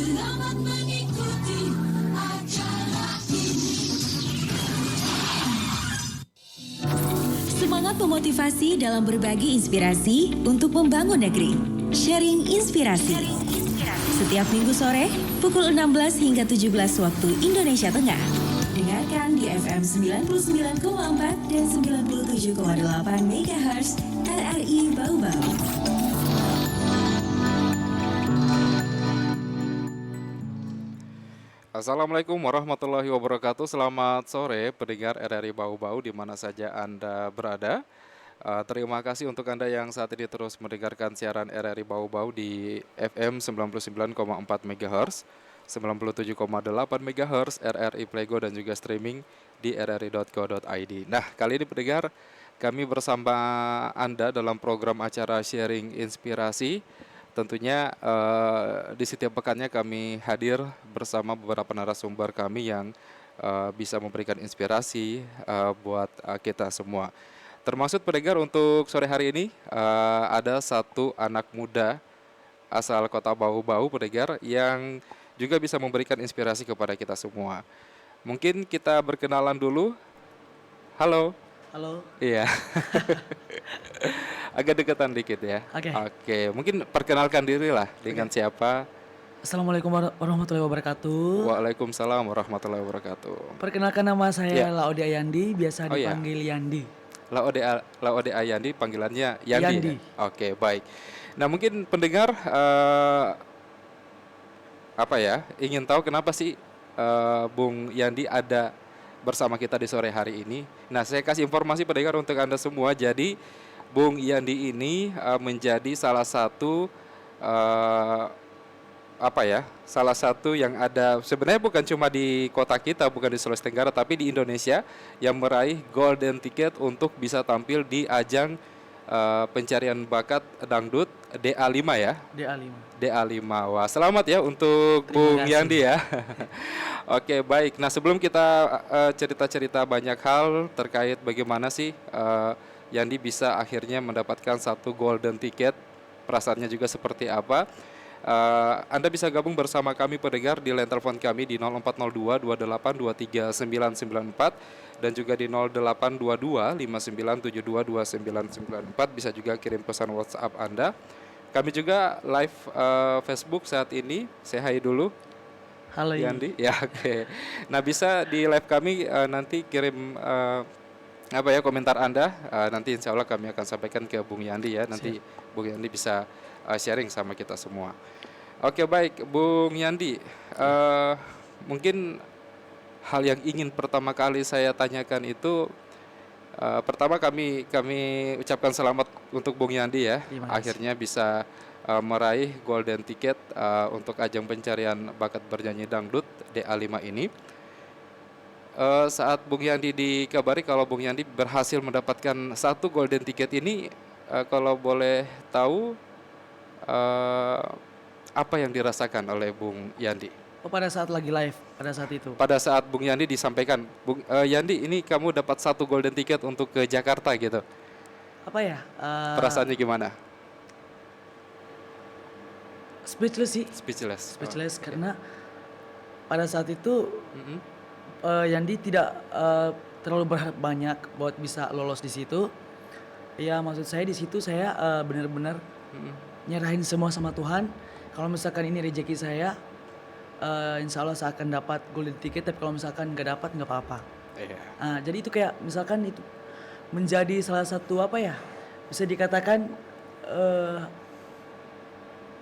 Selamat mengikuti acara ini. Semangat memotivasi dalam berbagi inspirasi untuk membangun negeri. Sharing Inspirasi. Setiap Minggu sore, pukul 16 hingga 17 waktu Indonesia Tengah. Dengarkan di FM 99,4 dan 97,8 MHz RRI Bau-Bau. Assalamualaikum warahmatullahi wabarakatuh. Selamat sore pendengar RRI Bau-Bau di mana saja Anda berada. Terima kasih untuk Anda yang saat ini terus mendengarkan siaran RRI Bau-Bau di FM 99,4 MHz, 97,8 MHz RRI Playgo dan juga streaming di rri.co.id. Nah, kali ini pendengar, kami bersama Anda dalam program acara Sharing Inspirasi. Tentunya di setiap pekannya kami hadir bersama beberapa narasumber kami yang bisa memberikan inspirasi buat kita semua. Termasuk pendengar untuk sore hari ini ada satu anak muda asal kota Bau-Bau pendengar yang juga bisa memberikan inspirasi kepada kita semua. Mungkin kita berkenalan dulu. Halo. Halo. Iya. Agak deketan dikit ya. Oke, mungkin perkenalkan diri lah dengan siapa. Assalamualaikum warahmatullahi wabarakatuh. Waalaikumsalam warahmatullahi wabarakatuh. Perkenalkan, nama saya Ya. Laode Ayandi, biasa Oh, ya. dipanggil Yandi. Laode Ayandi, panggilannya Yandi. Yandi. Ya? Oke, baik. Nah, mungkin pendengar ingin tahu kenapa sih Bung Yandi ada bersama kita di sore hari ini. Nah, saya kasih informasi pendengar untuk Anda semua. Jadi, Bung Yandi ini menjadi salah satu salah satu yang ada sebenarnya bukan cuma di kota kita, bukan di Sulawesi Tenggara, tapi di Indonesia yang meraih golden ticket untuk bisa tampil di ajang pencarian bakat dangdut DA5 ya. DA5. Wah, selamat ya untuk Bung Yandi ya. Oke, baik. Nah, sebelum kita cerita-cerita banyak hal terkait bagaimana sih Yandi bisa akhirnya mendapatkan satu golden ticket, perasaannya juga seperti apa? Anda bisa gabung bersama kami pendengar di line telepon kami di 0402 28 23 994 dan juga di 0822 5972 2994. Bisa juga kirim pesan WhatsApp Anda. Kami juga live Facebook saat ini. Say hi dulu. Halo Yandi. Ya, oke. Nah, bisa di live kami nanti kirim komentar Anda. Nanti insya Allah kami akan sampaikan ke Bung Yandi ya. Nanti Bung Yandi bisa sharing sama kita semua. Oke, baik Bung Yandi, mungkin hal yang ingin pertama kali saya tanyakan itu pertama kami ucapkan selamat untuk Bung Yandi ya, akhirnya bisa meraih golden ticket untuk ajang pencarian bakat bernyanyi dangdut DA5 ini. Saat Bung Yandi dikabari kalau Bung Yandi berhasil mendapatkan satu golden ticket ini, kalau boleh tahu apa yang dirasakan oleh Bung Yandi? Pada saat lagi live, pada saat itu. Pada saat Bung Yandi disampaikan, Bung Yandi ini kamu dapat satu golden ticket untuk ke Jakarta gitu. Apa ya? Perasaannya gimana? Speechless sih. Speechless. Karena pada saat itu Yandi tidak terlalu berharap banyak buat bisa lolos di situ. Ya, maksud saya di situ saya benar-benar nyerahin semua sama Tuhan. Kalau misalkan ini rezeki saya, insya Allah saya akan dapat golden ticket. Tapi kalau misalkan nggak dapat, nggak apa-apa. Jadi itu kayak misalkan itu menjadi salah satu bisa dikatakan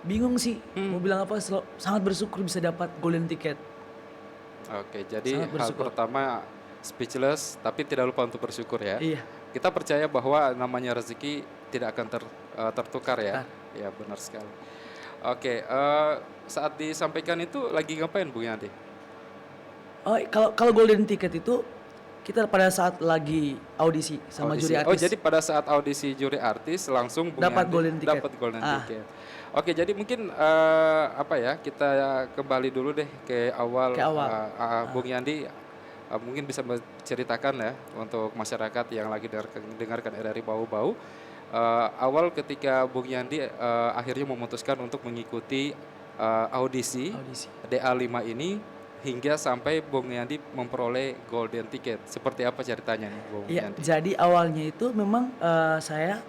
bingung sih mau bilang apa. Sangat bersyukur bisa dapat golden ticket. Oke, jadi hal pertama speechless, tapi tidak lupa untuk bersyukur ya. Iya. Kita percaya bahwa namanya rezeki tidak akan tertukar ya. Ya, benar sekali. Oke, saat disampaikan itu lagi ngapain Bung Yandi? Kalau golden ticket itu kita pada saat lagi audisi sama juri artis. Oh, jadi pada saat audisi juri artis langsung Bung dapat Yandi golden ticket. Dapat golden ticket. Oke, jadi mungkin kita kembali dulu deh ke awal. Bung Yandi mungkin bisa menceritakan ya untuk masyarakat yang lagi dengarkan RRI Bau-Bau. Awal ketika Bung Yandi akhirnya memutuskan untuk mengikuti audisi Audisi. DA5 ini hingga sampai Bung Yandi memperoleh golden ticket. Seperti apa ceritanya nih, Bung Iya, Yandi? jadi awalnya itu memang saya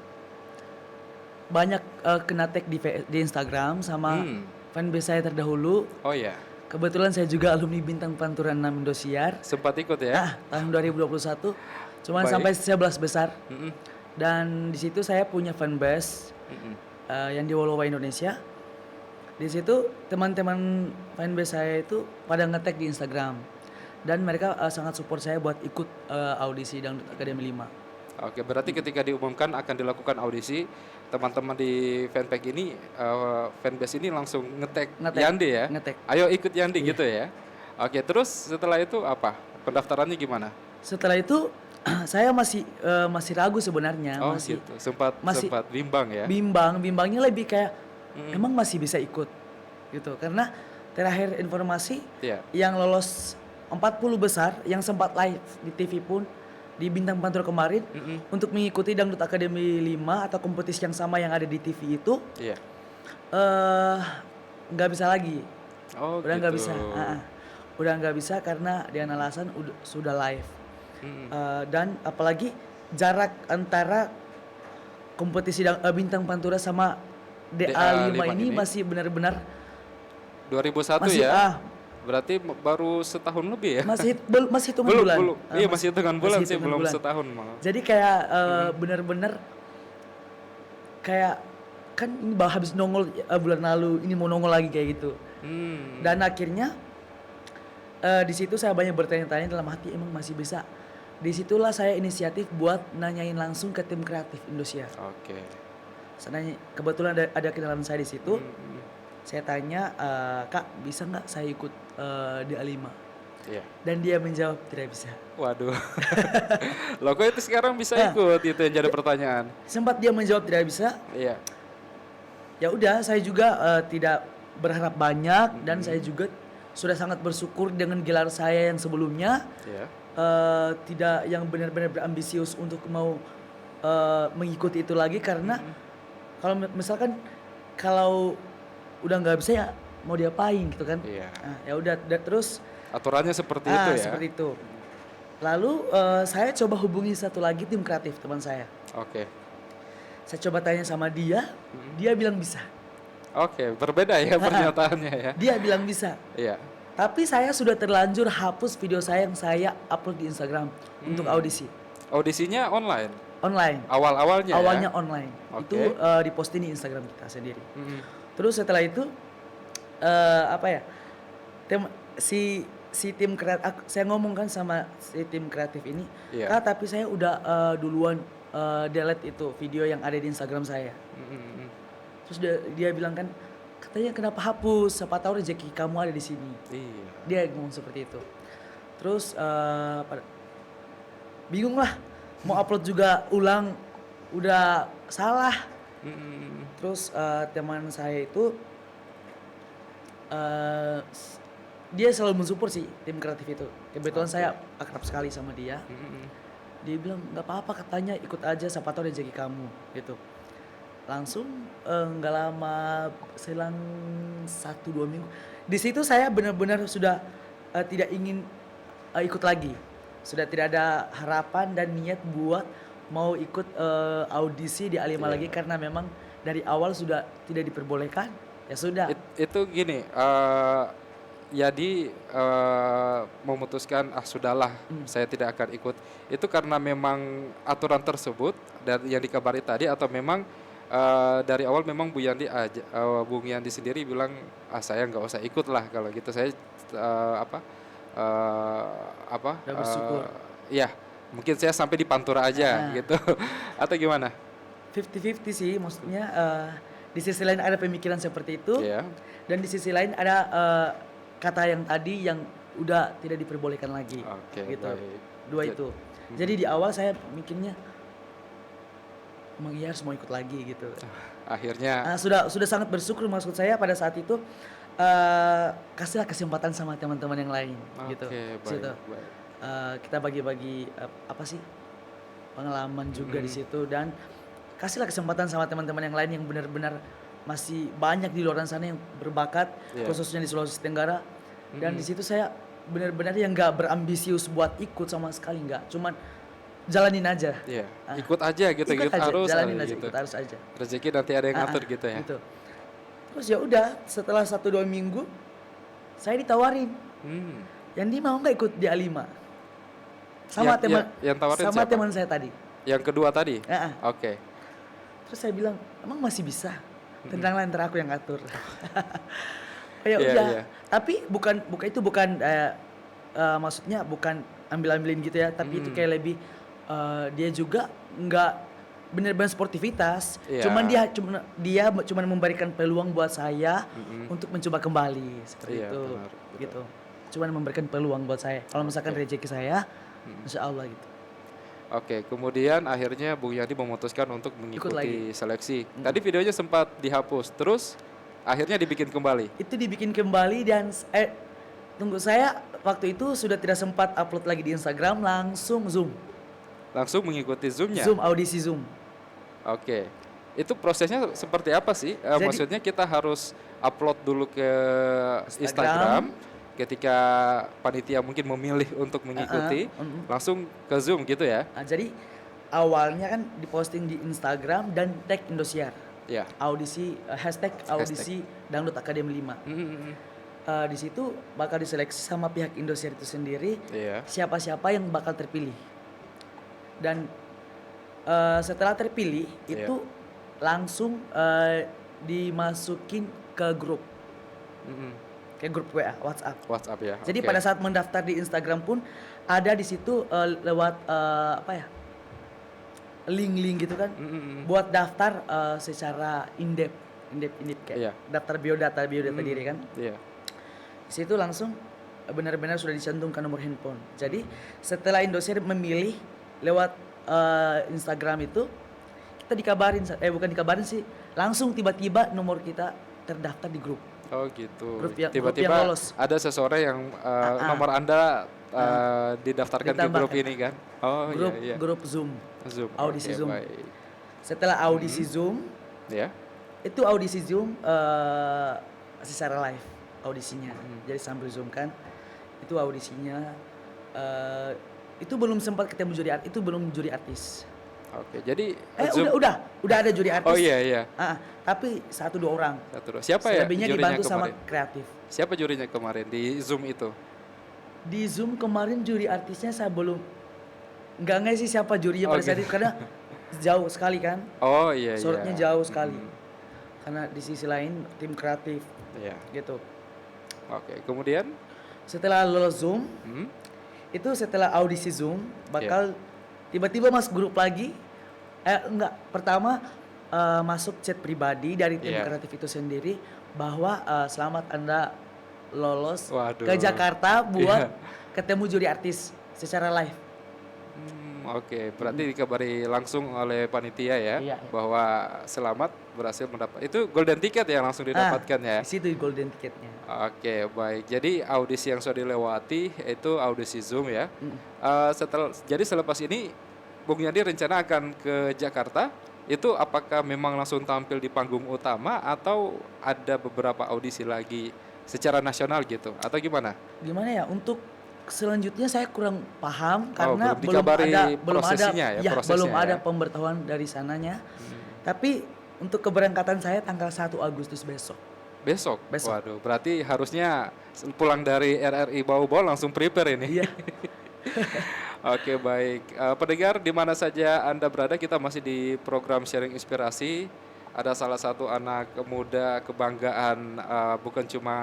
banyak kena tag di Instagram sama Hmm. fanbase saya terdahulu. Oh ya, Kebetulan saya juga alumni Bintang Panturan 6 Indosiar. sempat ikut ya? Tahun 2021. Cuman Baik. sampai 11 besar. Mm-mm, Dan di situ saya punya fanbase mm-mm. yang di Wolowa Indonesia. Di situ teman-teman fanbase saya itu pada nge-tag di Instagram. Dan mereka sangat support saya buat ikut audisi Dangdut Akademi 5. Oke, berarti ketika diumumkan akan dilakukan audisi, teman-teman di fanpage ini, fanbase ini langsung nge-tag Nge-tag, Yandi ya? nge-tag. Ayo ikut Yandi Iya. gitu ya? Oke, terus setelah itu apa? Pendaftarannya gimana? Setelah itu saya masih ragu sebenarnya, Oh masih gitu, sempat masih bimbang ya? bimbangnya lebih kayak emang masih bisa ikut gitu. Karena terakhir informasi Iya. yang lolos 40 besar yang sempat live di TV pun di Bintang Pantura kemarin untuk mengikuti Dangdut Akademi 5 atau kompetisi yang sama yang ada di TV itu Iya. nggak bisa lagi. Oh Udah nggak gitu. bisa. Udah nggak bisa karena dengan alasan sudah live. Dan apalagi jarak antara kompetisi Bintang Pantura sama DA5 ini masih benar-benar 2001 masih ya? Berarti baru setahun lebih ya? masih hitungan Belum, bulan. belum. Iya masih hitungan bulan masih sih, hitungan belum bulan. setahun malah. Jadi kayak benar-benar kayak kan ini habis nongol bulan lalu, ini mau nongol lagi kayak gitu. Dan akhirnya di situ saya banyak bertanya-tanya dalam hati emang masih bisa. Disitulah saya inisiatif buat nanyain langsung ke tim kreatif Indosiar. Oke. Kebetulan ada kenalan saya di situ. Saya tanya, Kak bisa nggak saya ikut DA5? Iya. Dan dia menjawab tidak bisa. Waduh. Loh kok itu sekarang bisa ikut? Itu yang jadi pertanyaan. Sempat dia menjawab tidak bisa. Iya. Ya udah, saya juga tidak berharap banyak dan saya juga sudah sangat bersyukur dengan gelar saya yang sebelumnya. Iya. Tidak yang benar-benar berambisius untuk mau mengikuti itu lagi karena kalau misalkan kalau udah nggak bisa ya mau diapain gitu kan. Iya. Nah, ya udah terus Aturannya seperti itu ya? seperti itu. Lalu saya coba hubungi satu lagi tim kreatif teman saya. Oke. Saya coba tanya sama dia, dia bilang bisa. Oke, berbeda ya pernyataannya ya? Dia bilang bisa. Iya. Tapi saya sudah terlanjur hapus video saya yang saya upload di Instagram untuk audisi Audisinya online? online. Awal-awalnya ya? Awalnya online. Oke. Itu diposting di Instagram kita sendiri. Mm-mm. Terus setelah itu apa ya? Si tim kreatif, saya ngomong kan sama si tim kreatif ini, Iya. Kak tapi saya udah duluan delete itu video yang ada di Instagram saya. Mm-mm. Terus dia bilang kan, katanya kenapa hapus? Siapa tahu rezeki kamu ada di sini. Iya. Dia ngomong seperti itu. Terus bingung lah, mau upload juga ulang, udah salah. Mm-mm. Terus teman saya itu dia selalu mensupport sih tim kreatif itu. Kebetulan saya akrab sekali sama dia. Mm-mm. Dia bilang nggak apa-apa katanya ikut aja siapa tahu rezeki kamu gitu. Langsung nggak lama selang 1-2 minggu. Di situ saya benar-benar sudah tidak ingin ikut lagi. Sudah tidak ada harapan dan niat buat mau ikut audisi di A5 lagi karena memang dari awal sudah tidak diperbolehkan. Ya sudah. Itu gini, Yadi memutuskan sudahlah saya tidak akan ikut. Itu karena memang aturan tersebut dan yang dikabari tadi atau memang dari awal memang Bung Yandi sendiri bilang saya nggak usah ikut lah kalau gitu saya Udah bersyukur. Ya mungkin saya sampai di Pantura aja gitu atau gimana? 50-50 sih maksudnya di sisi lain ada pemikiran seperti itu Iya. dan di sisi lain ada kata yang tadi yang udah tidak diperbolehkan lagi Oke, gitu. baik. Dua itu. Jadi di awal saya mikirnya emang iya harus mau ikut lagi gitu. Akhirnya Sudah sangat bersyukur maksud saya pada saat itu kasihlah kesempatan sama teman-teman yang lain gitu. Oke, Di situ. baik. Kita bagi-bagi apa sih pengalaman juga di situ dan kasihlah kesempatan sama teman-teman yang lain yang benar-benar masih banyak di luar sana yang berbakat, Iya. khususnya di Sulawesi Tenggara. Dan di situ saya benar-benar yang nggak berambisius buat ikut sama sekali, nggak. Cuman jalanin aja. Iya, Ah, ikut aja gitu, ikut gitu aja, harus ada jalanin aja, gitu. ikut harus aja. Rezeki nanti ada yang Ah, ngatur ah, gitu ya. gitu. Terus ya udah, setelah 1-2 minggu saya ditawarin, Hmm. Yandi mau nggak ikut di A5? Sama Yang tawarin sama siapa? teman saya tadi. Yang kedua tadi? Ah, ah. Oke. Terus saya bilang, emang masih bisa? Tenanglah, ntar aku yang ngatur. Oh, ya Iya, udah. iya. Tapi bukan maksudnya bukan ambil-ambilin gitu ya, tapi itu kayak lebih dia juga nggak benar-benar sportivitas. Iya. Dia cuma memberikan peluang buat saya untuk mencoba kembali seperti Iya, itu. benar, betul. Gitu. Cuma memberikan peluang buat saya. Kalau misalkan rezeki saya, insya Allah gitu. Oke, kemudian akhirnya Bung Yandi memutuskan untuk mengikuti lagi. seleksi. Tadi videonya sempat dihapus, terus akhirnya dibikin kembali. Itu dibikin kembali dan tunggu, saya waktu itu sudah tidak sempat upload lagi di Instagram, langsung Zoom. Langsung mengikuti Zoom-nya. Zoom, audisi Zoom. Oke. Itu prosesnya seperti apa sih? Jadi- Maksudnya kita harus upload dulu ke Instagram. Ketika panitia mungkin memilih untuk mengikuti, langsung ke Zoom gitu ya? Nah, jadi awalnya kan diposting di Instagram dan tag Indosiar. Ya. Audisi hashtag audisi Dangdut Akademi 5. Di situ bakal diseleksi sama pihak Indosiar itu sendiri, Iya. siapa-siapa yang bakal terpilih. Dan setelah terpilih Iya. itu langsung dimasukin ke grup, kayak grup WA, WhatsApp. WhatsApp ya. Jadi oke. pada saat mendaftar di Instagram pun ada di situ lewat link-link gitu kan, buat daftar secara in-depth kayak Iya. daftar biodata diri kan. Iya. Di situ langsung benar-benar sudah dicantumkan nomor handphone. Jadi setelah Indosiar memilih lewat Instagram itu, kita dikabarin, bukan dikabarin sih, langsung tiba-tiba nomor kita terdaftar di grup. Oh gitu. Grup yang Tiba-tiba lolos. ada seseorang yang nomor Anda didaftarkan ke grup Ditambahkan. ini kan? Oh Grup iya, iya. grup Zoom. Zoom. Audisi Oke, Zoom. baik. Setelah audisi Zoom, Ya. itu audisi Zoom secara live audisinya. Jadi sambil Zoom kan, itu audisinya itu belum sempat ketemu juri artis, itu belum juri artis. Oke, jadi Udah ada juri artis. Oh iya, iya. Tapi 1-2 orang. Satu dua. Siapa ya Selebihnya jurinya dibantu sama kemarin? kreatif. Siapa jurinya kemarin di Zoom itu? Di Zoom kemarin juri artisnya saya belum nggak sih siapa jurinya pada saat itu, karena jauh sekali kan. Oh iya, iya. Sorotnya jauh sekali. Karena di sisi lain tim kreatif Iya. gitu. Oke, kemudian Setelah lolos Zoom, itu setelah audisi Zoom bakal tiba-tiba masuk grup lagi. Pertama masuk chat pribadi dari tim Iya. kreatif itu sendiri bahwa selamat Anda lolos Waduh. ke Jakarta buat Iya. ketemu juri artis secara live. Oke, berarti dikabari langsung oleh panitia ya, Iya. bahwa selamat berhasil mendapat. Itu golden ticket ya langsung didapatkan ya. Di situ golden ticketnya. Oke, baik. Jadi audisi yang sudah dilewati itu audisi Zoom ya. Jadi selepas ini Bung Yandi rencana akan ke Jakarta. Itu apakah memang langsung tampil di panggung utama atau ada beberapa audisi lagi secara nasional gitu atau gimana? Gimana ya untuk selanjutnya saya kurang paham karena belum dikabari belum prosesinya ya, prosesnya belum ada ya. pemberitahuan dari sananya. Tapi untuk keberangkatan saya tanggal 1 Agustus besok. Besok? Besok. Waduh, berarti harusnya pulang dari RRI Bau-Bau langsung prepare ini. Iya. Oke, baik. Pendengar di mana saja Anda berada, kita masih di program sharing inspirasi. Ada salah satu anak muda kebanggaan bukan cuma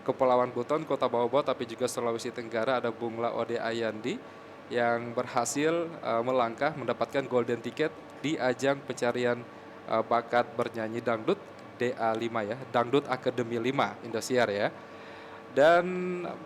Kepulauan Buton, Kota Bau-Bau, tapi juga Sulawesi Tenggara. Ada Bung Laode Ayandi yang berhasil melangkah mendapatkan golden ticket di ajang pencarian bakat bernyanyi dangdut DA5 ya, Dangdut Akademi 5 Indosiar ya. Dan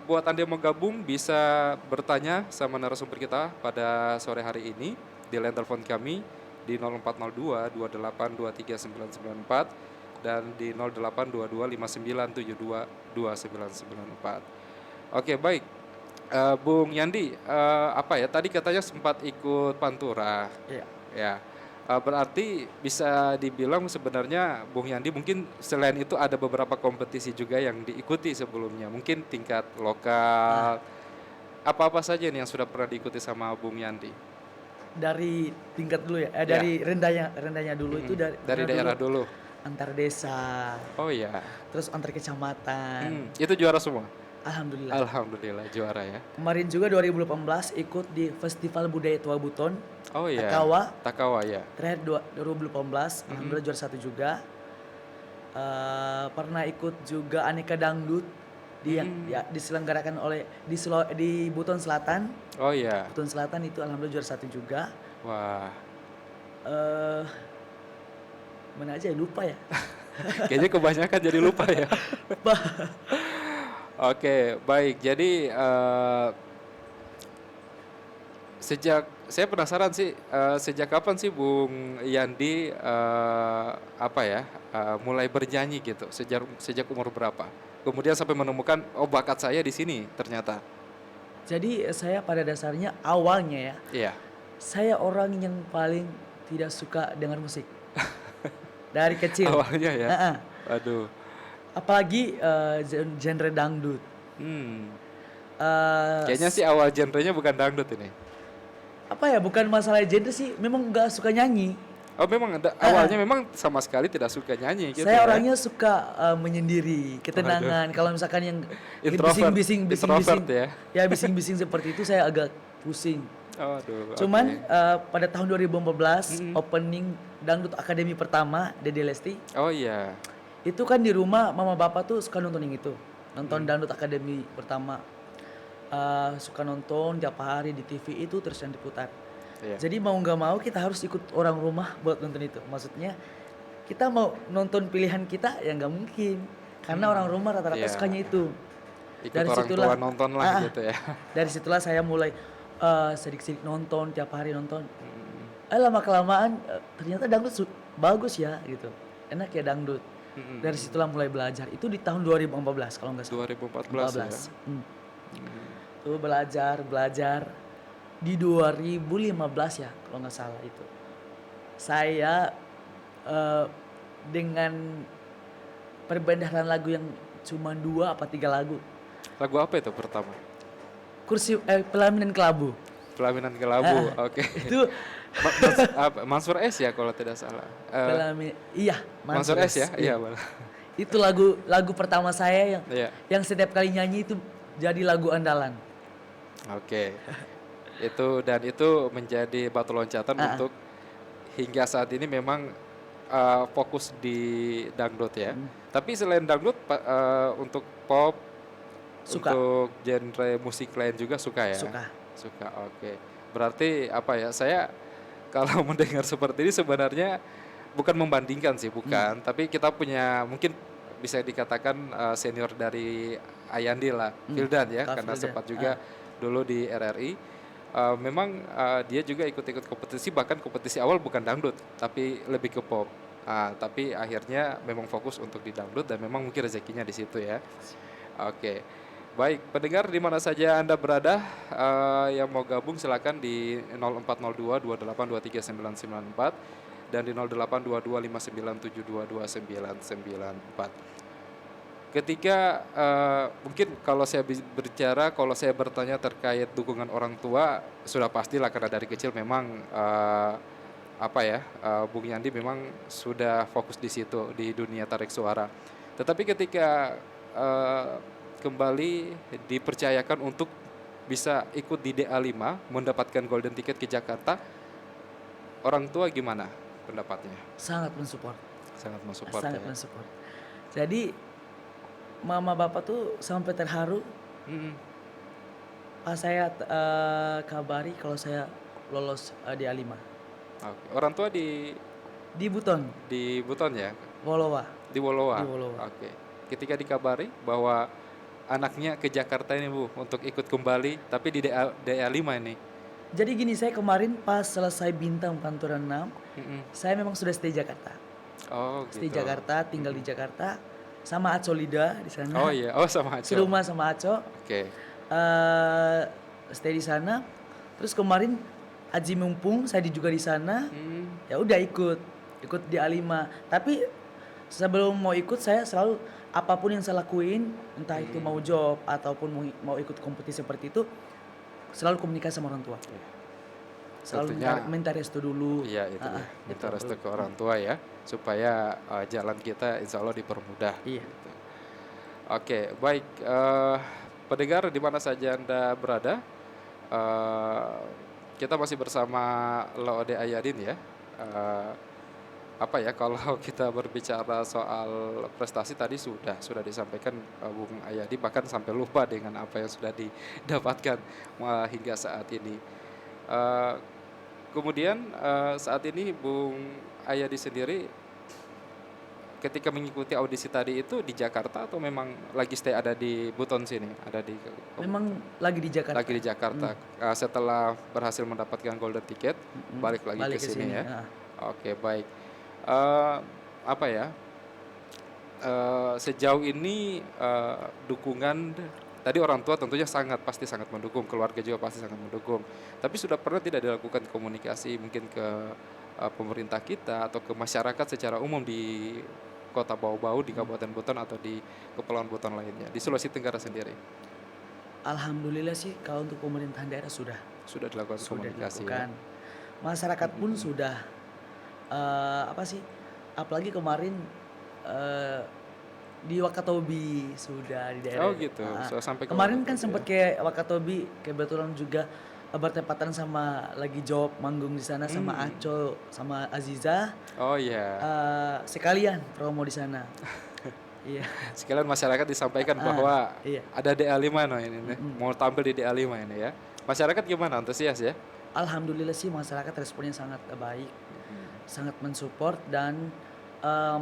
buat Anda yang mau gabung bisa bertanya sama narasumber kita pada sore hari ini di line telepon kami di 0402 28 23 994 dan di 0822 5972 2994. Oke, baik. Bung Yandi, apa ya? Tadi katanya sempat ikut Pantura. Iya. Ya. Berarti bisa dibilang sebenarnya Bung Yandi mungkin selain itu ada beberapa kompetisi juga yang diikuti sebelumnya. Mungkin tingkat Nah, lokal, apa-apa saja nih yang sudah pernah diikuti sama Bung Yandi? dari tingkat dulu ya, Ya, dari rendahnya dulu itu dari pernah dulu daerah dulu. antar desa, Oh ya, terus antar kecamatan. itu juara semua? Alhamdulillah. Alhamdulillah juara ya. Kemarin juga 2018 ikut di Festival Budaya Tua Buton, Oh ya, Takawa. Takawa ya. Terakhir 2018, alhamdulillah juara satu juga. Pernah ikut juga Aneka Dangdut yang ya, diselenggarakan oleh di Buton Selatan. Oh ya, Buton Selatan itu alhamdulillah juara satu juga. wah. eh Mana aja ya, lupa ya. Kayaknya kebanyakan jadi lupa ya. Oke, baik. Jadi sejak saya penasaran sih sejak kapan sih Bung Yandi apa ya mulai bernyanyi gitu? Sejak umur berapa? Kemudian sampai menemukan oh bakat saya di sini ternyata. Jadi saya pada dasarnya awalnya ya, Iya. saya orang yang paling tidak suka dengar musik dari kecil. Awalnya ya. Heeh. Waduh. Apalagi genre dangdut. Hmm. Eh, Kayaknya sih awal genrenya bukan dangdut ini. Apa ya, bukan masalah genre sih, memang nggak suka nyanyi. Oh memang ada awalnya memang sama sekali tidak suka nyanyi gitu Saya ya. orangnya suka menyendiri, ketenangan. Kalau misalkan yang Introvert, bising-bising, ya. ya bising-bising seperti itu saya agak pusing. Aduh. Cuman oke. pada tahun 2014 opening Dangdut Akademi pertama Dede Lesti, Oh iya. itu kan di rumah mama bapak tuh suka nonton yang itu, nonton Dangdut Akademi pertama. Suka nonton tiap hari di TV itu terus yang diputar. Iya. Jadi mau nggak mau kita harus ikut orang rumah buat nonton itu. Maksudnya kita mau nonton pilihan kita ya nggak mungkin, karena orang rumah rata-rata Iya. sukanya itu. Ikut Dari orang situlah tua nonton lah ah, gitu ya. dari situlah saya mulai sedikit-sedikit nonton, tiap hari nonton. Lama kelamaan ternyata dangdut bagus ya gitu, enak ya dangdut. Dari situlah mulai belajar. Itu di tahun 2014 kalau nggak salah. 2014 ya. Tuh belajar di 2015 ya kalau nggak salah itu. Saya dengan perbendaharaan lagu yang cuma 2 apa 3 lagu. Lagu apa itu pertama? Pelaminan Kelabu. Pelaminan Kelabu. Oke. Itu Mansur S ya kalau tidak salah. iya, Mansur S ya? Iya, benar. Itu lagu pertama saya Iya. yang setiap kali nyanyi itu jadi lagu andalan. Oke. Itu menjadi batu loncatan untuk hingga saat ini memang fokus di dangdut ya. Tapi selain dangdut untuk pop, Suka. untuk genre musik lain juga suka ya? Suka. Oke. Berarti apa ya? Saya kalau mendengar seperti ini sebenarnya bukan membandingkan sih, bukan. Tapi kita punya mungkin bisa dikatakan senior dari Ayandi lah, Vildan ya, Kak karena Vildan. sempat juga dulu di RRI. Memang dia juga ikut-ikut kompetisi, bahkan kompetisi awal bukan dangdut, tapi lebih ke pop. Tapi akhirnya memang fokus untuk di dangdut dan memang mungkin rezekinya di situ ya. Oke, baik pendengar di mana saja Anda berada yang mau gabung silakan di 0402 2823 994 dan di 0822 59722994. Ketika mungkin kalau saya berbicara, kalau saya bertanya terkait dukungan orang tua, sudah pastilah karena dari kecil memang Bung Yandi memang sudah fokus di situ di dunia tarik suara. Tetapi ketika kembali dipercayakan untuk bisa ikut di DA5 mendapatkan golden ticket ke Jakarta, orang tua gimana pendapatnya? Sangat mensupport. Sangat mensupport Sangat ya. mensupport. Jadi mama bapak tuh sampai terharu pas saya kabari kalau saya lolos di A5 Oke. Orang tua di Buton, Buton ya, Wolowa. di Wolowa. Di Wolowa. Oke. Ketika dikabari bahwa anaknya ke Jakarta ini Bu untuk ikut kembali, tapi di DA5 ini. Jadi gini, saya kemarin pas selesai Bintang Pantura 6, saya memang sudah stay Jakarta. Oh Stay gitu. Jakarta, tinggal di Jakarta sama Aco Lida di sana. Oh iya, sama aja. Serumah sama Aco. Oke. Stay di sana. Terus kemarin Aji mumpung saya juga di sana, ya udah ikut di A5. Tapi sebelum mau ikut saya selalu apapun yang saya lakuin, entah itu mau job ataupun mau ikut kompetisi seperti itu, selalu komunikasi sama orang tua. Selalu Tentunya minta restu dulu. iya itu ya, minta gitu. restu ke orang tua ya, supaya jalan kita insya Allah dipermudah. Iya. Gitu. Oke, baik. Pendengar di mana saja Anda berada, kita masih bersama Laode Ayadin ya. Eh, apa ya kalau kita berbicara soal prestasi tadi sudah disampaikan Bung Ayadi, bahkan sampai lupa dengan apa yang sudah didapatkan hingga saat ini. Eh, Kemudian saat ini Bung Ayadi sendiri ketika mengikuti audisi tadi itu di Jakarta atau memang lagi stay ada di Buton sini, ada di Memang lagi di Jakarta. lagi di Jakarta. Setelah berhasil mendapatkan golden ticket, balik lagi Balik ke ke sini sini. ya. Ah. Oke, baik. Apa ya? Sejauh ini dukungan tadi orang tua tentunya pasti sangat mendukung, keluarga juga pasti sangat mendukung. Tapi sudah pernah tidak dilakukan komunikasi mungkin ke pemerintah kita atau ke masyarakat secara umum di Kota Bau-Bau, di Kabupaten Buton atau di Kepulauan Buton lainnya, di Sulawesi Tenggara sendiri? Alhamdulillah sih kalau untuk pemerintahan daerah sudah Dilakukan komunikasi ya. dilakukan. Masyarakat pun sudah apa sih? Apalagi kemarin di Wakatobi sudah di daerah. Oh gitu, sudah sampai ke Kemarin kan Wakatobi sempat ke Wakatobi, kebetulan juga bertepatan sama lagi job manggung di sana sama Aco sama Aziza. Oh iya. Sekalian promo di sana. Iya. Sekalian masyarakat disampaikan bahwa iya. ada DA5 no ini nih, mau tampil di DA5 ini ya. Masyarakat gimana, antusias ya? Alhamdulillah sih masyarakat responnya sangat baik, sangat mensupport dan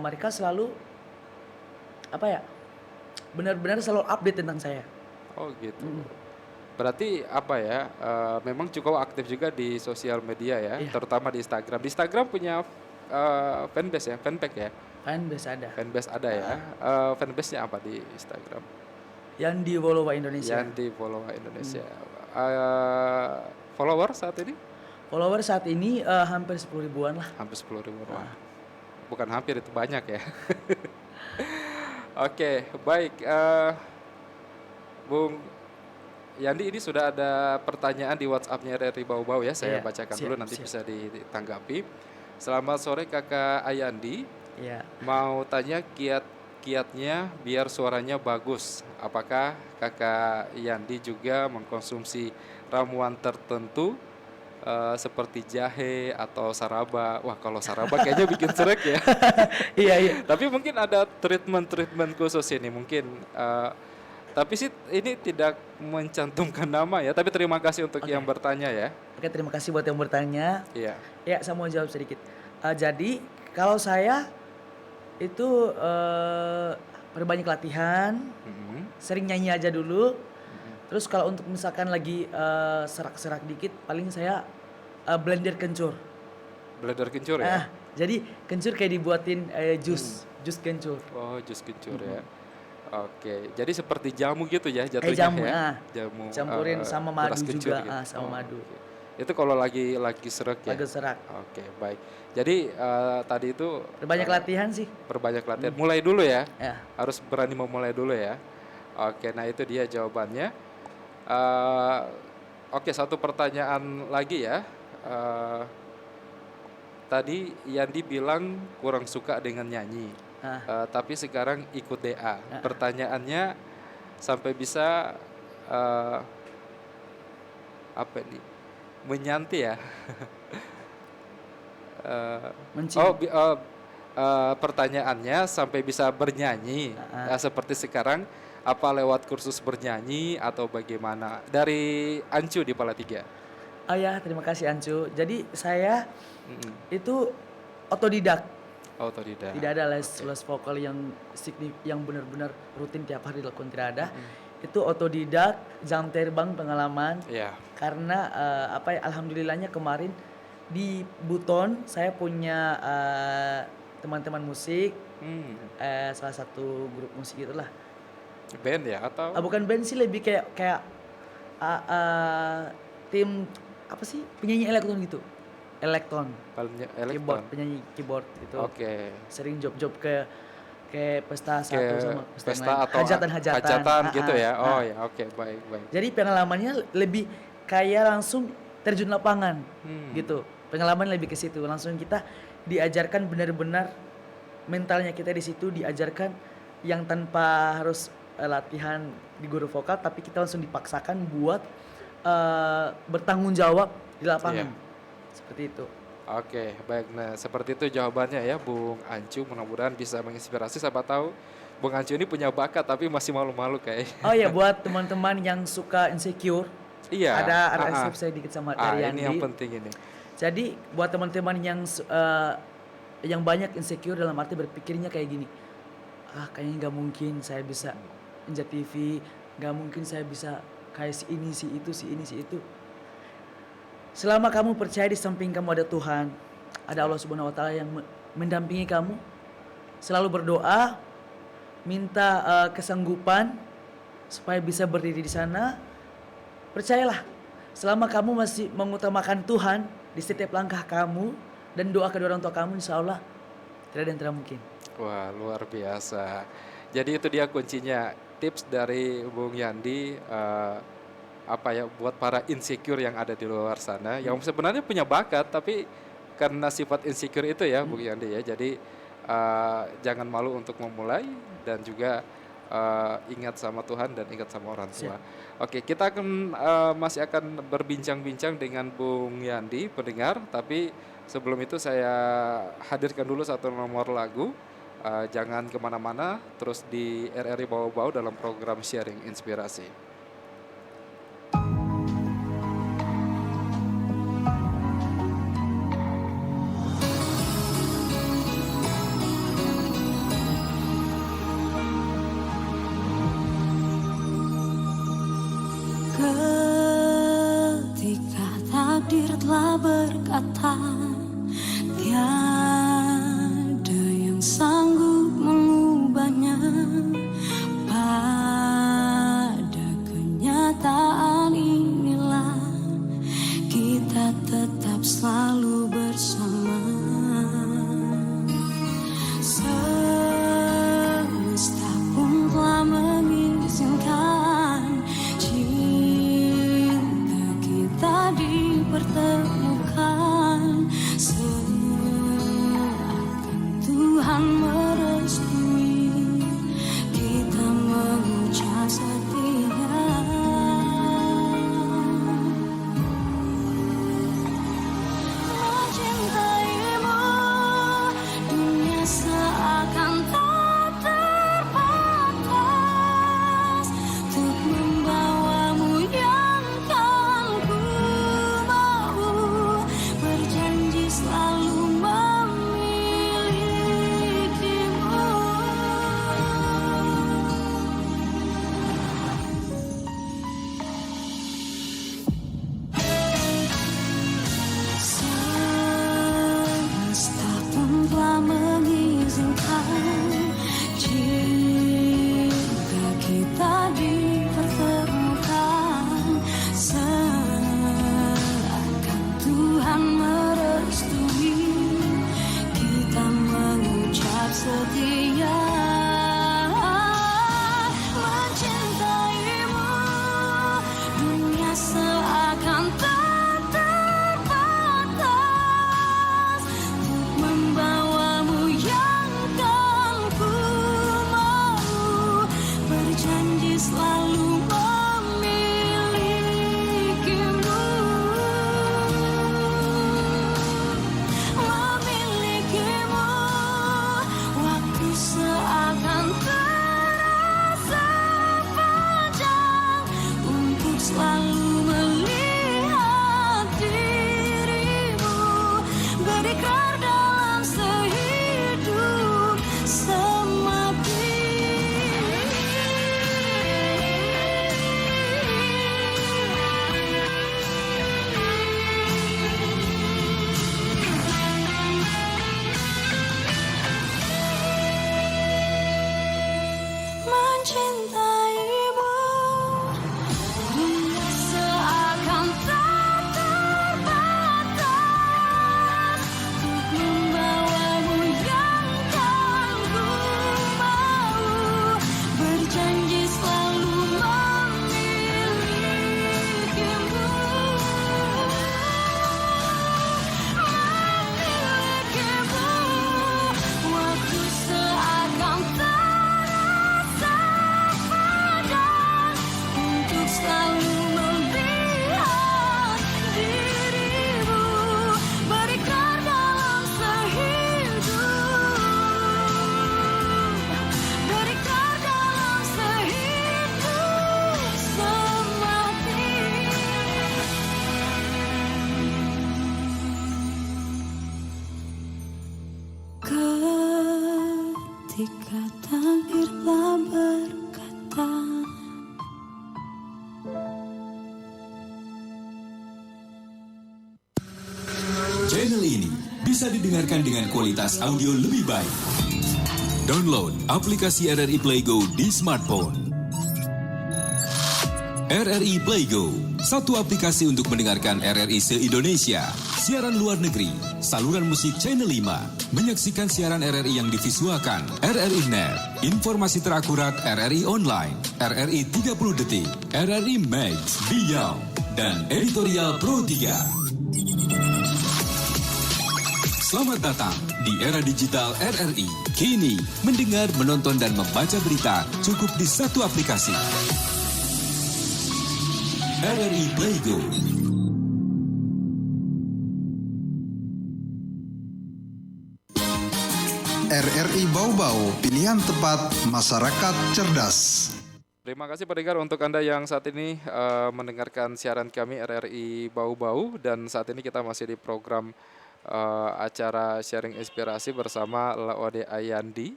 mereka selalu apa ya, benar-benar selalu update tentang saya. Oh gitu. Berarti apa ya, memang cukup aktif juga di sosial media ya, Iya. terutama di Instagram. Di Instagram punya fanbase ya, fanpage ya? Fanbase ada. Fanbase ada ya. Fanbase-nya apa di Instagram? Yang di Wolowa Indonesia. Yang di Follow Indonesia. Follower saat ini? Follower saat ini hampir 10 ribuan lah. Hampir 10 ribu. Bukan hampir, itu banyak ya. Oke, baik. Bung Yandi, ini sudah ada pertanyaan di WhatsApp-nya RRI Bau-Bau ya. Saya Iya, bacakan siap, dulu, nanti siap. bisa ditanggapi. Selamat sore Kakak Ayandi. Iya. Mau tanya kiat-kiatnya biar suaranya bagus. Apakah Kakak Yandi juga mengkonsumsi ramuan tertentu seperti jahe atau saraba? Wah, kalau saraba kayaknya bikin serak ya. Iya, iya. Tapi mungkin ada treatment khusus ini mungkin. Tapi sih ini tidak mencantumkan nama ya. Tapi terima kasih untuk yang bertanya ya. Oke, terima kasih buat yang bertanya. Iya. Ya, saya mau jawab sedikit. Jadi kalau saya itu perbanyak latihan, sering nyanyi aja dulu. Terus kalau untuk misalkan lagi serak-serak dikit, paling saya blender kencur. Blender kencur ya. Jadi kencur kayak dibuatin jus kencur. Oh, jus kencur ya. Oke, jadi seperti jamu gitu ya jatuhnya jamu, ya. Jamu. campurin sama madu beras kencur juga, gitu. sama madu. Oke. Itu kalau lagi serak ya. Agak serak. Oke, baik. Jadi tadi itu Perbanyak latihan sih. perbanyak latihan. Mulai dulu ya. Ya. Harus berani memulai dulu ya. Oke, nah itu dia jawabannya. Oke, satu pertanyaan lagi ya. Tadi Yandi bilang kurang suka dengan nyanyi, tapi sekarang ikut DA. Pertanyaannya sampai bisa apa nih? Menyanti ya? Pertanyaannya sampai bisa bernyanyi seperti sekarang, apa lewat kursus bernyanyi atau bagaimana? Dari Ancu di Palatiga. Oh ya, terima kasih Ancu. Jadi saya itu otodidak. Otodidak. Tidak ada les vokal yang benar-benar rutin tiap hari dilakukan, tidak ada. Itu otodidak, jam terbang pengalaman. Iya. Karena alhamdulillahnya kemarin di Buton saya punya teman-teman musik, salah satu grup musik itulah. Band ya atau? Bukan band sih, lebih kayak tim apa sih, penyanyi elektron gitu. Elektron, keyboard, Elektron. penyanyi keyboard gitu. Oke. Sering job-job ke pesta Ke satu sama pesta yang pesta lain. atau Hajatan-hajatan. hajatan gitu ya. Nah. Oh ya, oke, baik, baik. Jadi pengalamannya lebih kayak langsung terjun lapangan gitu. Pengalaman lebih ke situ. Langsung kita diajarkan benar-benar mentalnya kita di situ diajarkan yang tanpa harus latihan di guru vokal, tapi kita langsung dipaksakan buat bertanggung jawab di lapangan. Iya. Seperti itu. Oke, baik. Nah, seperti itu jawabannya ya, Bung Ancu. Mudah-mudahan bisa menginspirasi. Siapa tahu Bung Ancu ini punya bakat tapi masih malu-malu kayak. Oh ya, buat teman-teman yang suka insecure, Iya. ada resep saya dikit sama dari ini yang Andi. penting ini. Jadi buat teman-teman yang banyak insecure dalam arti berpikirnya kayak gini, kayaknya nggak mungkin saya bisa injak TV, nggak mungkin saya bisa kayak si ini, si itu, si ini, si itu. Selama kamu percaya di samping kamu ada Tuhan, ada Allah Subhanahu Wa Taala yang mendampingi kamu, selalu berdoa, minta kesanggupan supaya bisa berdiri di sana. Percayalah, selama kamu masih mengutamakan Tuhan di setiap langkah kamu dan doa kedua orang tua kamu, insya Allah tidak ada yang tidak mungkin. Wah, luar biasa. Jadi itu dia kuncinya, tips dari Bung Yandi, apa ya, buat para insecure yang ada di luar sana, yang sebenarnya punya bakat tapi karena sifat insecure itu ya, Bung Yandi ya. Jadi jangan malu untuk memulai dan juga ingat sama Tuhan dan ingat sama orang tua. Oke, kita akan masih akan berbincang-bincang dengan Bung Yandi, pendengar. Tapi sebelum itu saya hadirkan dulu satu nomor lagu. Jangan kemana-mana, terus di RRI Bau-Bau dalam program Sharing Inspirasi. Ketika takdir telah berkata, tiada yang sanggup mengubahnya. Pada kenyataan inilah kita tetap selalu bersama. Semesta pun telah mengizinkan cinta kita dipertemukan, seakan Tuhan merestui kita mengucap setia. Mencintaimu, dunia seakan tak terbatas, untuk membawamu yang kan ku mau, berjanji selalu memilikimu. Semesta pun telah mengizinkan cinta kita dipertemukan, seakan Tuhan merestui kita mengucap setia. Mencintaimu, dunia seakan tak terbatas, untuk membawamu yang kan ku mau, berjanji selalu memilikimu. Memilikimu, waktu seakan terasa panjang, untuk selalu melihat dirimu, berikrar dalam sehidup semati. Mencintaimu, dunia seakan tak terbatas, ketika takdirlah berkata. Channel ini bisa didengarkan dengan kualitas audio lebih baik. Download aplikasi RRI Play Go di smartphone. RRI Play Go, satu aplikasi untuk mendengarkan RRI se-Indonesia, siaran luar negeri, saluran musik Channel 5, menyaksikan siaran RRI yang divisualkan, RRI Net, informasi terakurat RRI Online, RRI 30 Detik, RRI Max, Beyond, dan Editorial Pro 3. Selamat datang di era digital RRI. Kini, mendengar, menonton, dan membaca berita cukup di satu aplikasi. RRI Play Go. RRI Bau-Bau, pilihan tepat masyarakat cerdas. Terima kasih pendengar untuk Anda yang saat ini mendengarkan siaran kami RRI Bau-Bau, dan saat ini kita masih di program acara sharing inspirasi bersama Laode Ayandi,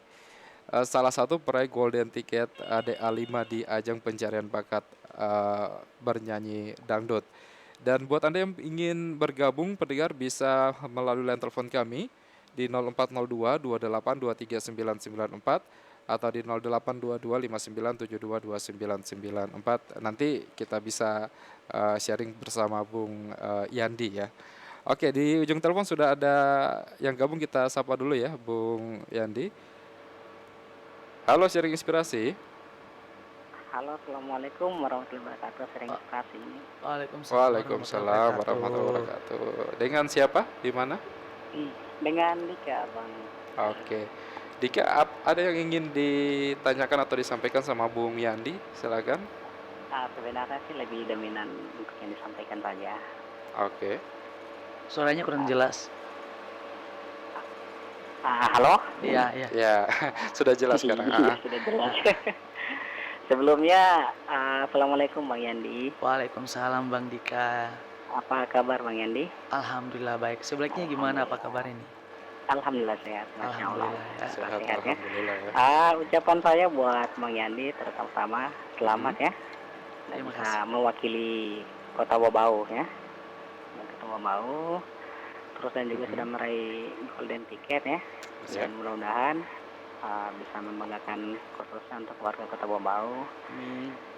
salah satu peraih Golden Ticket DA5 di ajang pencarian bakat bernyanyi dangdut. Dan buat Anda yang ingin bergabung pendengar bisa melalui line telepon kami di 0402 28 23994 atau di 0822 5972 29794. Nanti kita bisa sharing bersama Bung Yandi ya. Oke, di ujung telepon sudah ada yang gabung, kita sapa dulu ya Bung Yandi. Halo sharing inspirasi. Halo, assalamualaikum warahmatullahi wabarakatuh. Sering inspirasi ini. Waalaikumsalam warahmatullahi wabarakatuh. Dengan siapa? Di mana? Dengan Dika, Bang. Oke. Dika, ada yang ingin ditanyakan atau disampaikan sama Bung Yandi? Silakan. Sebenarnya sih lebih dominan untuk yang disampaikan saja. Oke. Suaranya kurang jelas. Halo? Iya. Ya, sudah jelas sekarang. Iya, sudah jelas. Sebelumnya, assalamualaikum Bang Yandi. Waalaikumsalam Bang Dika. Apa kabar Bang Yandi? Alhamdulillah baik. Sebaliknya gimana, apa kabar ini? Alhamdulillah sehat, Masya Allah. Alhamdulillah ya. Sehat, Sehat ya. alhamdulillah ya. Ucapan saya buat Bang Yandi terutama selamat ya. Dan Terima bisa kasih. mewakili Kota Bau-Bau ya. Kota Bau-Bau. Terus dan juga sudah meraih Golden Ticket ya. Siap. Dan mudah-mudahan bisa membanggakan khususnya untuk warga Kota Bau-Bau.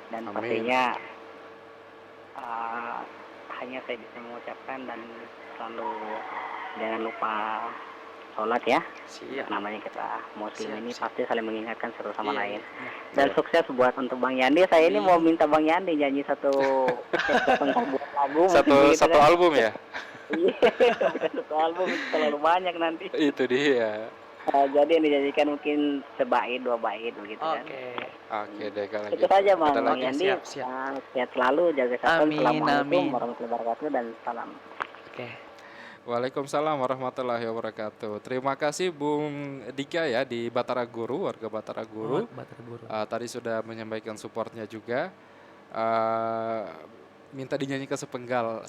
Dan Amin. pastinya hanya saya bisa mengucapkan dan selalu jangan lupa sholat ya. Siap. Namanya kita muslim Siap, ini siap. pasti saling mengingatkan satu sama Iya, lain. iya. Dan sukses buat untuk Bang Yandi. Saya ini mau minta Bang Yandi nyanyi satu buat lagu. Satu mungkin begitu satu kan. album ya. Iya, bukan satu album, terlalu banyak nanti. Itu dia. Jadi yang dinyanyikan mungkin sebait, dua bait begitu kan. Oke. Oke deh kalau Itu gitu. saja Bang, Ada Bang lagi? Yandi. Siap. Sehat selalu, jaga kesehatan. Amin, Assalamualaikum amin. warahmatullahi wabarakatuh dan salam. Oke. Waalaikumsalam warahmatullahi wabarakatuh. Terima kasih Bung Dika ya di Batara Guru, warga Batara Guru. Batar Guru. Tadi sudah menyampaikan supportnya juga. Minta dinyanyikan sepenggal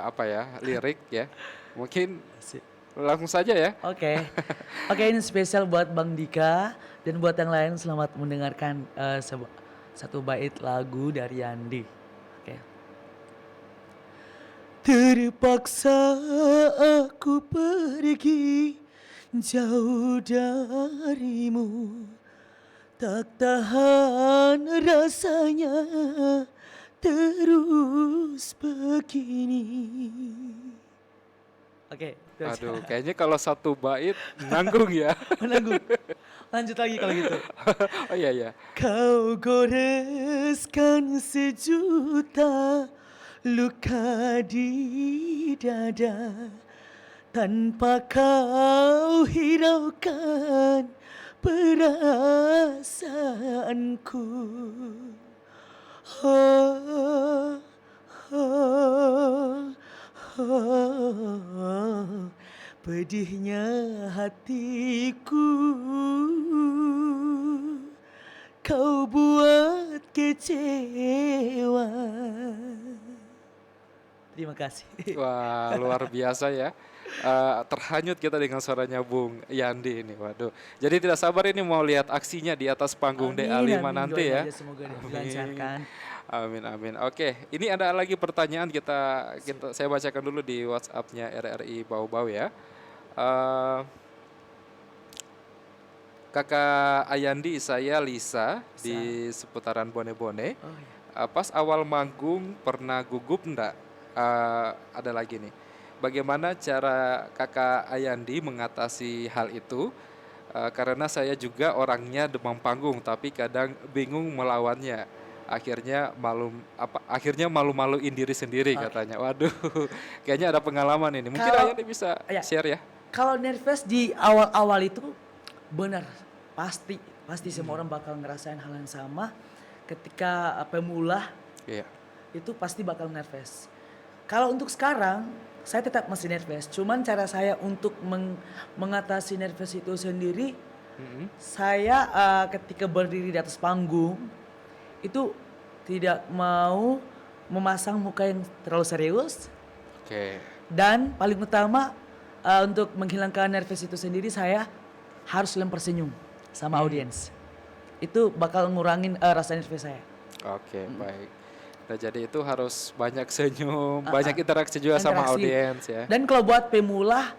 apa ya, lirik ya. Mungkin langsung saja ya. Oke. Oke, ini spesial buat Bang Dika dan buat yang lain selamat mendengarkan satu bait lagu dari Yandi. Oke. Terpaksa aku pergi jauh darimu, tak tahan rasanya terus begini. Oke, itu aja. Aduh, kayaknya kalau satu bait nanggung ya. Menanggung. Lanjut lagi kalau gitu. Oh iya. Kau goreskan sejuta luka di dada, tanpa kau hiraukan perasaanku. Oh, oh, oh, pedihnya hatiku kau buat kecewa. Terima kasih. Wah, luar biasa ya. terhanyut kita dengan suaranya Bung Yandi ini. Waduh. Jadi tidak sabar ini mau lihat aksinya di atas panggung DA5 nanti doain ya. aja semoga dilancarkan. Amin amin. Oke, ini ada lagi pertanyaan saya bacakan dulu di WhatsApp-nya RRI Bau-Bau ya. Eh, Kakak Ayandi, saya Lisa di seputaran Bone-Bone. Oh iya. Pas awal manggung pernah gugup enggak? Ada lagi nih. Bagaimana cara Kakak Ayandi mengatasi hal itu? Karena saya juga orangnya demam panggung, tapi kadang bingung melawannya. Akhirnya malu-maluin diri sendiri katanya. Waduh, kayaknya ada pengalaman ini. Mungkin Kalau- Ayandi bisa ya. share ya. Kalau nervous di awal-awal itu benar, pasti semua orang bakal ngerasain hal yang sama. Ketika pemula Iya. itu pasti bakal nervous. Kalau untuk sekarang saya tetap masih nervous. Cuman cara saya untuk mengatasi nervous itu sendiri, saya ketika berdiri di atas panggung itu tidak mau memasang muka yang terlalu serius. Oke. Dan paling utama untuk menghilangkan nervous itu sendiri saya harus lempar senyum sama audiens. Itu bakal ngurangin rasa nervous saya. Oke, baik. Nah, jadi itu harus banyak senyum, banyak interaksi juga sama Interaksi. audiens ya. Dan kalau buat pemula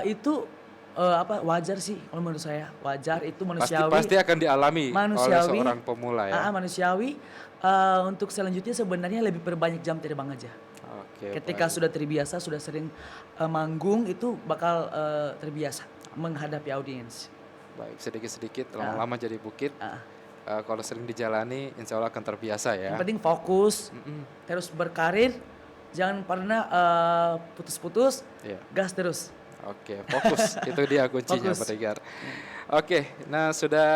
itu wajar sih kalau menurut saya. Wajar, itu manusiawi. Pasti akan dialami oleh Manusiawi. seorang pemula ya. Manusiawi. Untuk selanjutnya sebenarnya lebih perbanyak jam terbang aja. Oke. Ketika baik. sudah terbiasa, sudah sering manggung, itu bakal terbiasa menghadapi audiens. Baik, sedikit-sedikit lama-lama jadi bukit. Ah. Kalau sering dijalani, insya Allah akan terbiasa ya. Yang penting fokus, terus berkarir, jangan pernah putus-putus, Iya. gas terus. Oke, fokus. Itu dia kuncinya, Fokus. pendengar. Oke, nah sudah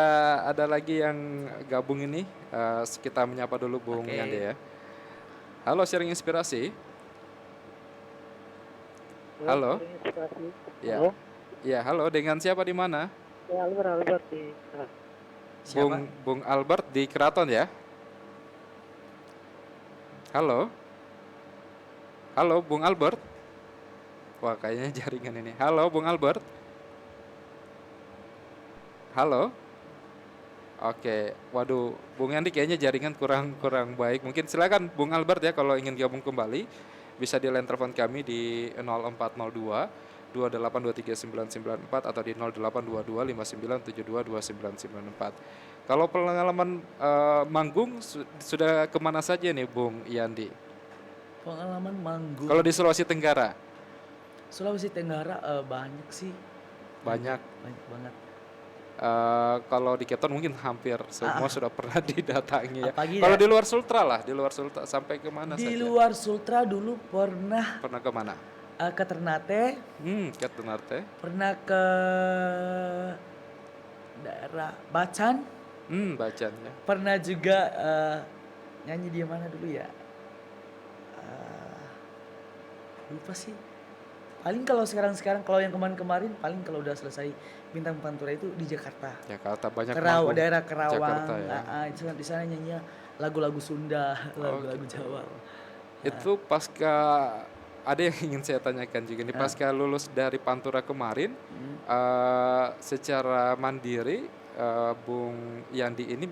ada lagi yang gabung ini. Kita menyapa dulu Bung Oke. Yandi ya. Halo, sharing inspirasi. Halo. Ya. Halo? Ya, halo. Dengan siapa di mana? Ya, Albert di Siapa? Bung Albert di Keraton ya. Halo. Halo, Bung Albert. Wah, kayaknya jaringan ini. Halo, Bung Albert. Halo. Oke, waduh, Bung Yandi kayaknya jaringan kurang baik. Mungkin silakan Bung Albert ya kalau ingin gabung kembali bisa di line telepon kami di 0402 28239994 atau di 0822 59722994. Kalau pengalaman manggung sudah kemana saja nih Bung Yandi? Pengalaman manggung. Kalau di Sulawesi Tenggara Sulawesi Tenggara banyak sih. banyak. Banyak banget. Kalau di Cape Town mungkin hampir semua sudah pernah didatangi ya. Apalagi Kalau ya- di luar Sultra lah, di luar Sultra sampai kemana Di saja? luar Sultra dulu pernah Pernah kemana? ke Ternate, Ke Ternate. pernah ke daerah Bacan, Bacan ya. pernah juga nyanyi di mana dulu ya? Lupa sih. Paling kalau sekarang kalau yang kemarin paling kalau udah selesai Bintang Pantura itu di Jakarta. Jakarta banyak Kerawang, manggung. daerah Kerawang. Jakarta ya. Di sana nyanyi lagu-lagu Sunda, lagu-lagu Jawa. Itu pasca ada yang ingin saya tanyakan juga nih pasca lulus dari Pantura kemarin secara mandiri Bung Yandi ini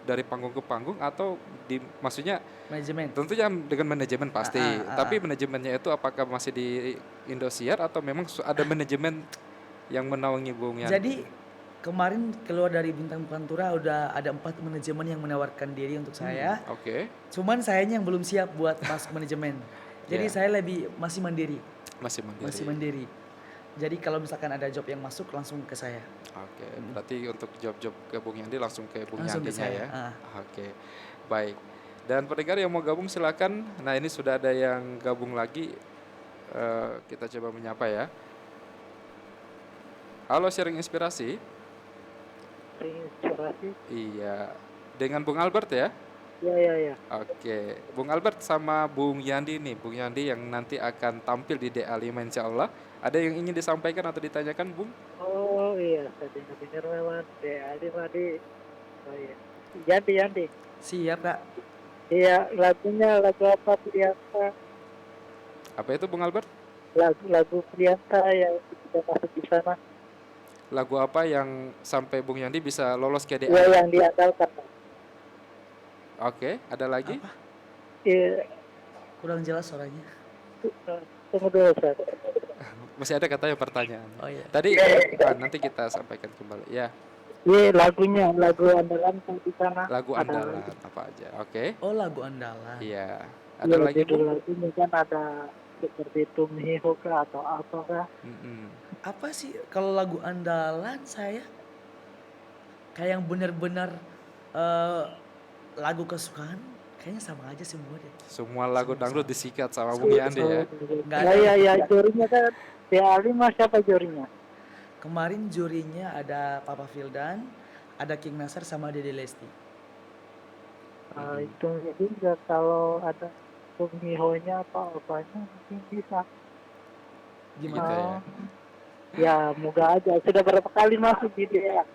dari panggung ke panggung atau maksudnya Manajemen. tentunya dengan manajemen pasti tapi manajemennya itu apakah masih di Indosiar atau memang ada manajemen yang menaungi Bung Yandi? Jadi kemarin keluar dari Bintang Pantura udah ada 4 manajemen yang menawarkan diri untuk saya. Oke. Cuman sayanya yang belum siap buat masuk manajemen. Jadi Ya. saya lebih masih mandiri. Masih mandiri. Masih mandiri. Jadi kalau misalkan ada job yang masuk langsung ke saya. Oke, berarti untuk job-job ke Bung Yandi langsung ke Bung Langsung ke Yandinya saya, ya. Oke, baik. Dan pendengar yang mau gabung silakan. Nah ini sudah ada yang gabung lagi. Kita coba menyapa ya. Halo, sharing inspirasi. inspirasi. Iya, dengan Bung Albert ya. Ya. Oke, Bung Albert sama Bung Yandi nih. Bung Yandi yang nanti akan tampil di DA5 insya Allah. Ada yang ingin disampaikan atau ditanyakan Bung? Oh iya, tadi dengar lewat DAD tadi. Oh iya. Yanti. Siap, Kak. Iya, lagunya lagu apa biasa? Apa itu Bung Albert? lagu Prianta yang tidak masuk di sana. Lagu apa yang sampai Bung Yandi bisa lolos ke DA? Ya, yang diandalkan. Oke, ada lagi? Apa? Ya, Kurang jelas suaranya. tunggu dulu, Ustaz. Masih ada katanya pertanyaan. Oh iya. Tadi nanti kita sampaikan kembali. Ya, Ya, lagunya, lagu andalan yang di sana. lagu Ada andalan apa aja? Oke. Oh, lagu andalan. Iya. ya, Ada lagi, judul Bung? lagunya kan ada seperti Tumhiho kah atau apa kah. Mm-mm. Apa sih kalau lagu andalan saya kayak yang benar-benar eh, lagu kesukaan kayaknya sama aja semua deh. Semua lagu Sama- dangdut sama. disikat sama Bung Yandi ya. Nggak Ya, ada. ya, ya, jurinya kan DA5 siapa jurinya? Kemarin jurinya ada Papa Fildan, ada King Nasar sama Dede Lesti. Itu juga kalau ada Tumhiho-nya apa apanya mungkin bisa. Gitu Gimana? ya. Ya, moga aja. Sudah berapa kali masuk di DA?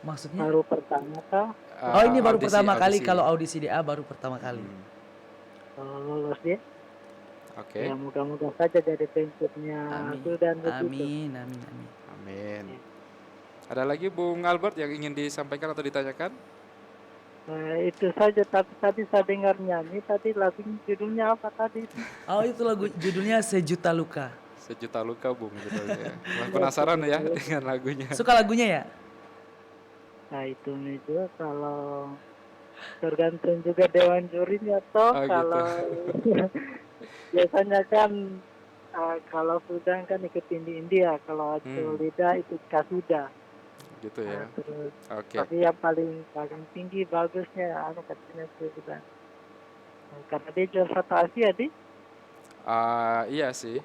Maksudnya? Baru pertama kah? Oh, ini baru Audisi, pertama kali audisi. kalau audisi DA baru pertama kali. Hmm, Kalau lolos dia? Oke. Ya, moga-moga saja jadi pengikutnya Amin. Sudan begitu. Amin, amin, amin. Amin. Ada lagi Bung Albert yang ingin disampaikan atau ditanyakan? Itu saja, tapi tadi saya dengar nyanyi, tadi lagu judulnya apa tadi? Oh, itu lagu judulnya Sejuta Luka. Sejuta luka Bung judulnya. Wah, penasaran ya dengan lagunya. Suka lagunya ya? Nah, itu juga kalau tergantung juga dewan jurinya toh. Oh, gitu. Kalau biasanya kan kalau Sudan kan ikut India, kalau Lidah ikut Kasuda. Gitu ya. Terus Oke. tapi yang paling tinggi bagusnya katanya Sudan. Karena dia juara satu Asia di. Iya sih.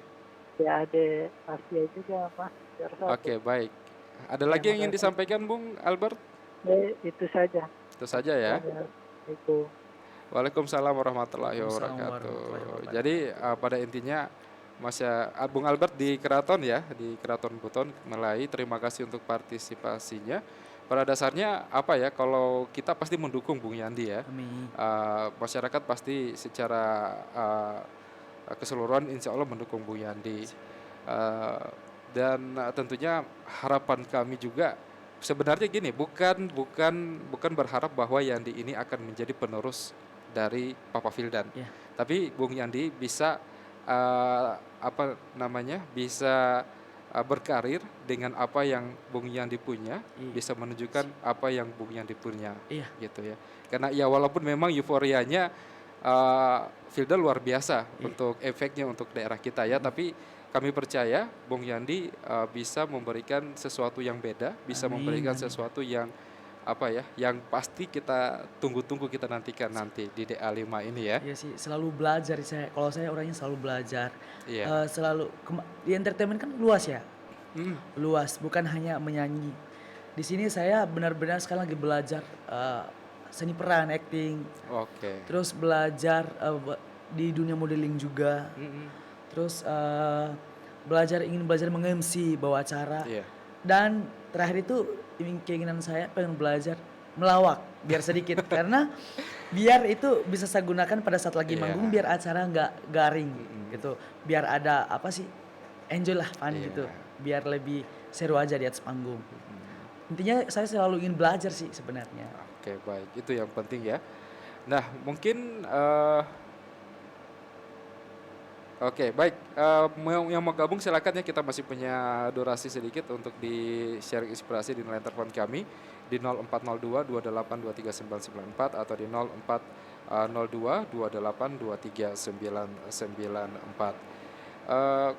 Ya ada Asia juga mas juara satu. Oke, baik. Ada lagi yang ingin disampaikan Bung Albert? Itu saja. Itu saja ya. Itu. Waalaikumsalam warahmatullahi Waalaikumsalam wabarakatuh. warahmatullahi wabarakatuh. Jadi pada intinya Mas Bung Albert di Keraton ya, di Keraton Buton Melai, terima kasih untuk partisipasinya. Pada dasarnya apa ya, kalau kita pasti mendukung Bung Yandi ya. Amin. Masyarakat pasti secara keseluruhan insya Allah mendukung Bung Yandi. Dan tentunya harapan kami juga sebenarnya gini, bukan berharap bahwa Yandi ini akan menjadi penerus dari Papa Fildan. Ya. Tapi Bung Yandi bisa bisa berkarir dengan apa yang Bung Yandi punya, Iya. bisa menunjukkan apa yang Bung Yandi punya, Iya. gitu ya. Karena ya walaupun memang euforianya Fildan luar biasa untuk efeknya untuk daerah kita ya, tapi kami percaya Bung Yandi bisa memberikan sesuatu yang beda, bisa Amin, memberikan amin. sesuatu yang yang pasti kita tunggu-tunggu, kita nantikan nanti di DA5 ini ya. Iya sih, selalu belajar saya. Kalau saya orangnya selalu belajar. Iya. Selalu di entertainment kan luas ya. Hmm, Luas, bukan hanya menyanyi. Di sini saya benar-benar sekarang lagi belajar seni peran, acting. Oke. Terus belajar di dunia modeling juga. Mm-mm. Terus ingin belajar meng-MC, bawa acara. Iya. Dan terakhir itu keinginan saya pengen belajar melawak biar sedikit karena biar itu bisa saya gunakan pada saat lagi Iya. manggung biar acara nggak garing Mm-mm. gitu. Biar ada enjoy lah fun Iya. gitu. Biar lebih seru aja di atas panggung. Intinya saya selalu ingin belajar sih sebenarnya. Oke, baik. Itu yang penting ya. Nah, mungkin oke, baik. Yang mau gabung silakan ya, kita masih punya durasi sedikit untuk di sharing inspirasi di line telepon kami di 0402 2823 994 atau di 0402 2823 994.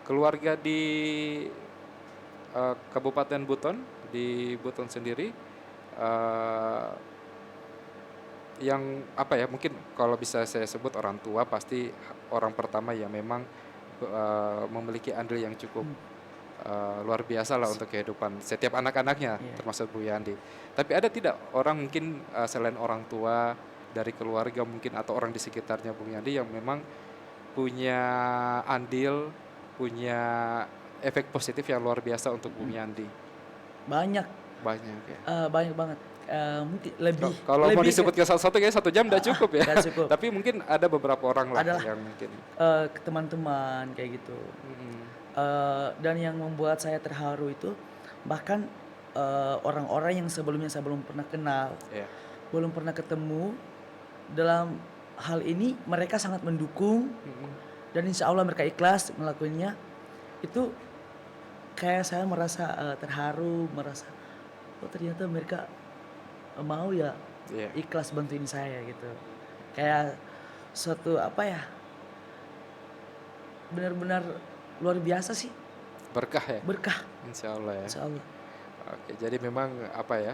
Keluarga di Kabupaten Buton, di Buton sendiri, yang mungkin kalau bisa saya sebut orang tua pasti orang pertama yang memang memiliki andil yang cukup luar biasa lah untuk kehidupan setiap anak-anaknya, Iya. termasuk Bu Yandi. Tapi ada tidak orang mungkin selain orang tua dari keluarga mungkin atau orang di sekitarnya Bung Yandi yang memang punya andil, punya efek positif yang luar biasa untuk Bung Yandi? Banyak Banyak ya. banyak banget. mungkin lebih Kalau mau lebih disebutkan satu-satu kayak 1 jam udah cukup ya. nggak cukup. Tapi mungkin ada beberapa orang lah Adalah yang mungkin. ke teman-teman kayak gitu. Mm, Dan yang membuat saya terharu itu bahkan orang-orang yang sebelumnya saya belum pernah kenal, ya. belum pernah ketemu, dalam hal ini mereka sangat mendukung Mm, dan insya Allah mereka ikhlas melakukannya. Itu kayak saya merasa terharu, merasa oh ternyata mereka mau ya Iya. ikhlas bantuin saya gitu. Kayak suatu apa ya, benar-benar luar biasa sih, Berkah ya. berkah Insya Allah ya. insya Allah. Oke, jadi memang apa ya?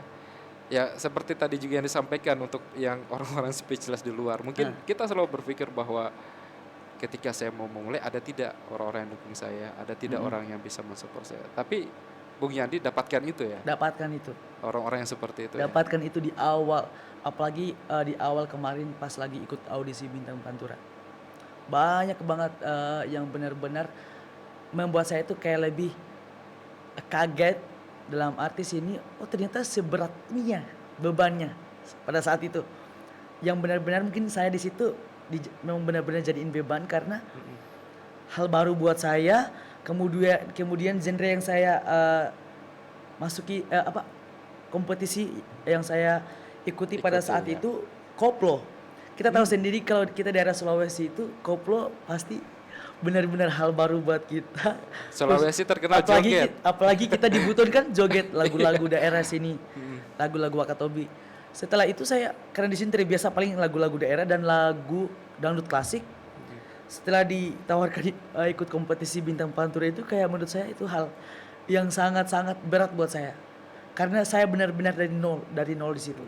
Ya seperti tadi juga yang disampaikan untuk yang orang-orang speechless di luar. Mungkin Nah. kita selalu berpikir bahwa ketika saya mau memulai ada tidak orang-orang yang dukung saya, ada tidak orang yang bisa mensupport saya. Tapi Bung Yandi dapatkan itu ya, Dapatkan itu, orang-orang yang seperti itu ya. dapatkan itu di awal, apalagi di awal kemarin pas lagi ikut audisi Bintang Pantura. Banyak banget yang benar-benar membuat saya itu kayak lebih kaget dalam arti sini, oh ternyata seberat ini ya bebannya pada saat itu. Yang benar-benar mungkin saya di situ memang benar-benar jadiin beban karena hal baru buat saya. Kemudian genre yang saya masuki kompetisi yang saya ikuti pada Ikuti, saat ya. itu koplo. Kita tahu sendiri kalau kita daerah Sulawesi itu koplo pasti benar-benar hal baru buat kita. Sulawesi terkenal apalagi, joget. apalagi kita dibutuhkan joget lagu-lagu daerah sini, lagu-lagu Wakatobi. Setelah itu saya karena di sini terbiasa paling lagu-lagu daerah dan lagu dangdut klasik. Setelah ditawarkan ikut kompetisi Bintang Pantura itu kayak menurut saya itu hal yang sangat-sangat berat buat saya. Karena saya benar-benar dari nol di situ.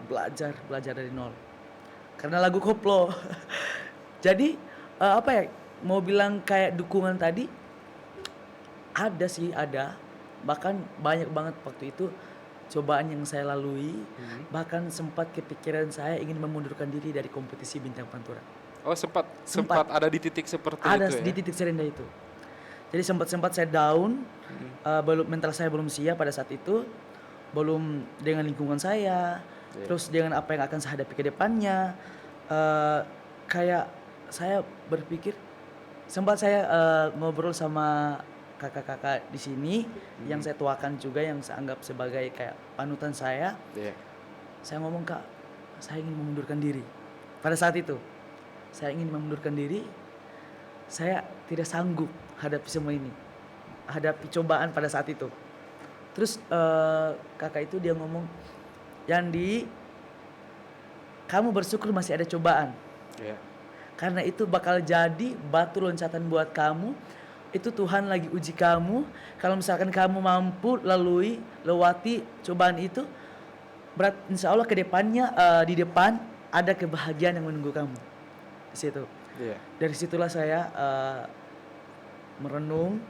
Belajar dari nol. Karena lagu koplo. Jadi apa ya? Mau bilang kayak dukungan tadi ada sih, ada. Bahkan banyak banget waktu itu cobaan yang saya lalui. Bahkan sempat kepikiran saya ingin memundurkan diri dari kompetisi Bintang Pantura. Oh sempat ada di titik seperti Ada itu ya. di titik serendah itu. Jadi sempat saya down, mental saya belum siap pada saat itu, belum dengan lingkungan saya, terus dengan apa yang akan saya hadapi ke depannya. Kayak saya berpikir, sempat saya ngobrol sama kakak-kakak di sini yang saya tuakan juga, yang saya anggap sebagai kayak panutan saya. Iya. Saya ngomong, Kak, saya ingin memundurkan diri. Pada saat itu, saya ingin memundurkan diri. Saya tidak sanggup hadapi semua ini, hadapi cobaan pada saat itu. Terus kakak itu dia ngomong, Yandi, kamu bersyukur masih ada cobaan. Iya. Karena itu bakal jadi batu loncatan buat kamu. Itu Tuhan lagi uji kamu. Kalau misalkan kamu mampu lewati cobaan itu, insya Allah ke depannya di depan ada kebahagiaan yang menunggu kamu. Di situ. Iya. Dari situlah saya merenung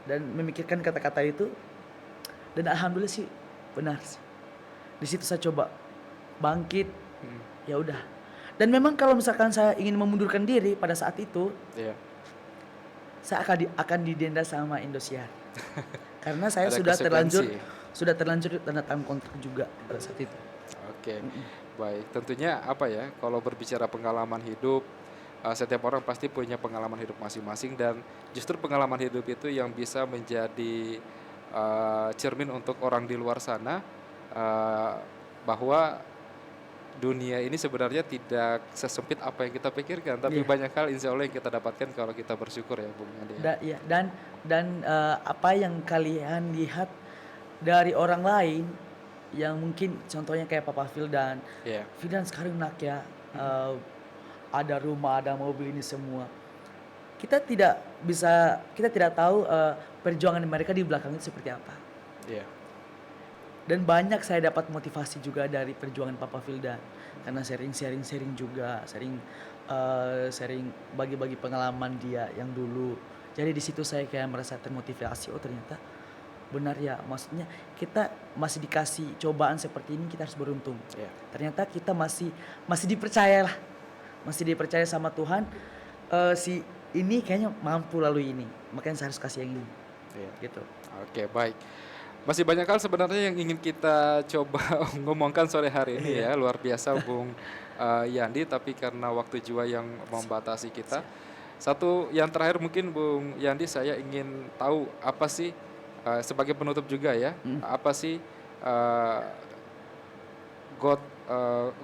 dan memikirkan kata-kata itu. Dan alhamdulillah sih benar. Di situ saya coba bangkit. Ya udah. Dan memang kalau misalkan saya ingin memundurkan diri pada saat itu, Iya. saya akan didenda sama Indosiar. Karena saya Ada sudah konsekuensi. terlanjur tanda tangan kontrak juga pada saat itu. Oke, baik. Tentunya apa ya, kalau berbicara pengalaman hidup, setiap orang pasti punya pengalaman hidup masing-masing dan justru pengalaman hidup itu yang bisa menjadi cermin untuk orang di luar sana bahwa dunia ini sebenarnya tidak sesempit apa yang kita pikirkan, tapi Iya. banyak hal insya Allah yang kita dapatkan kalau kita bersyukur ya, Bung Yandi. Dan apa yang kalian lihat dari orang lain yang mungkin contohnya kayak Papa Fildan. Iya. Fildan sekarang enak ya, ada rumah, ada mobil, ini semua. Kita tidak tahu perjuangan mereka di belakang itu seperti apa. Iya. Dan banyak saya dapat motivasi juga dari perjuangan Papa Fildan. Karena sharing juga, sharing bagi-bagi pengalaman dia yang dulu. Jadi di situ saya kayak merasa termotivasi, oh ternyata benar ya, maksudnya kita masih dikasih cobaan seperti ini, kita harus beruntung. Iya. Ternyata kita masih dipercaya lah, masih dipercaya sama Tuhan. Si ini kayaknya mampu lalui ini, makanya saya harus kasih yang ini. Iya. Gitu. Oke, baik. Masih banyak hal sebenarnya yang ingin kita coba ngomongkan sore hari ini ya. Luar biasa Bung Yandi, tapi karena waktu juga yang membatasi kita. Satu yang terakhir mungkin Bung Yandi, saya ingin tahu apa sih sebagai penutup juga ya, apa sih God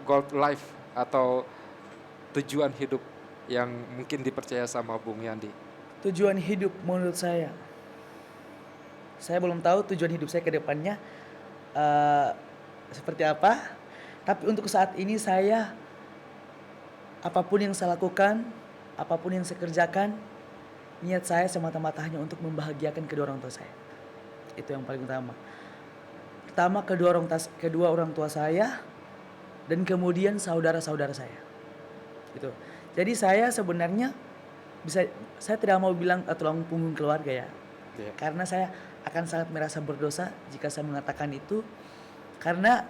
God life atau tujuan hidup yang mungkin dipercaya sama Bung Yandi? Tujuan hidup menurut saya belum tahu tujuan hidup saya ke depannya seperti apa. Tapi untuk saat ini saya, apapun yang saya lakukan, apapun yang saya kerjakan, niat saya semata-mata hanya untuk membahagiakan kedua orang tua saya. Itu yang paling utama. Pertama kedua orang tua saya, dan kemudian saudara-saudara saya. Gitu. Jadi saya sebenarnya saya tidak mau bilang tulang punggung keluarga ya. Karena saya akan sangat merasa berdosa jika saya mengatakan itu, karena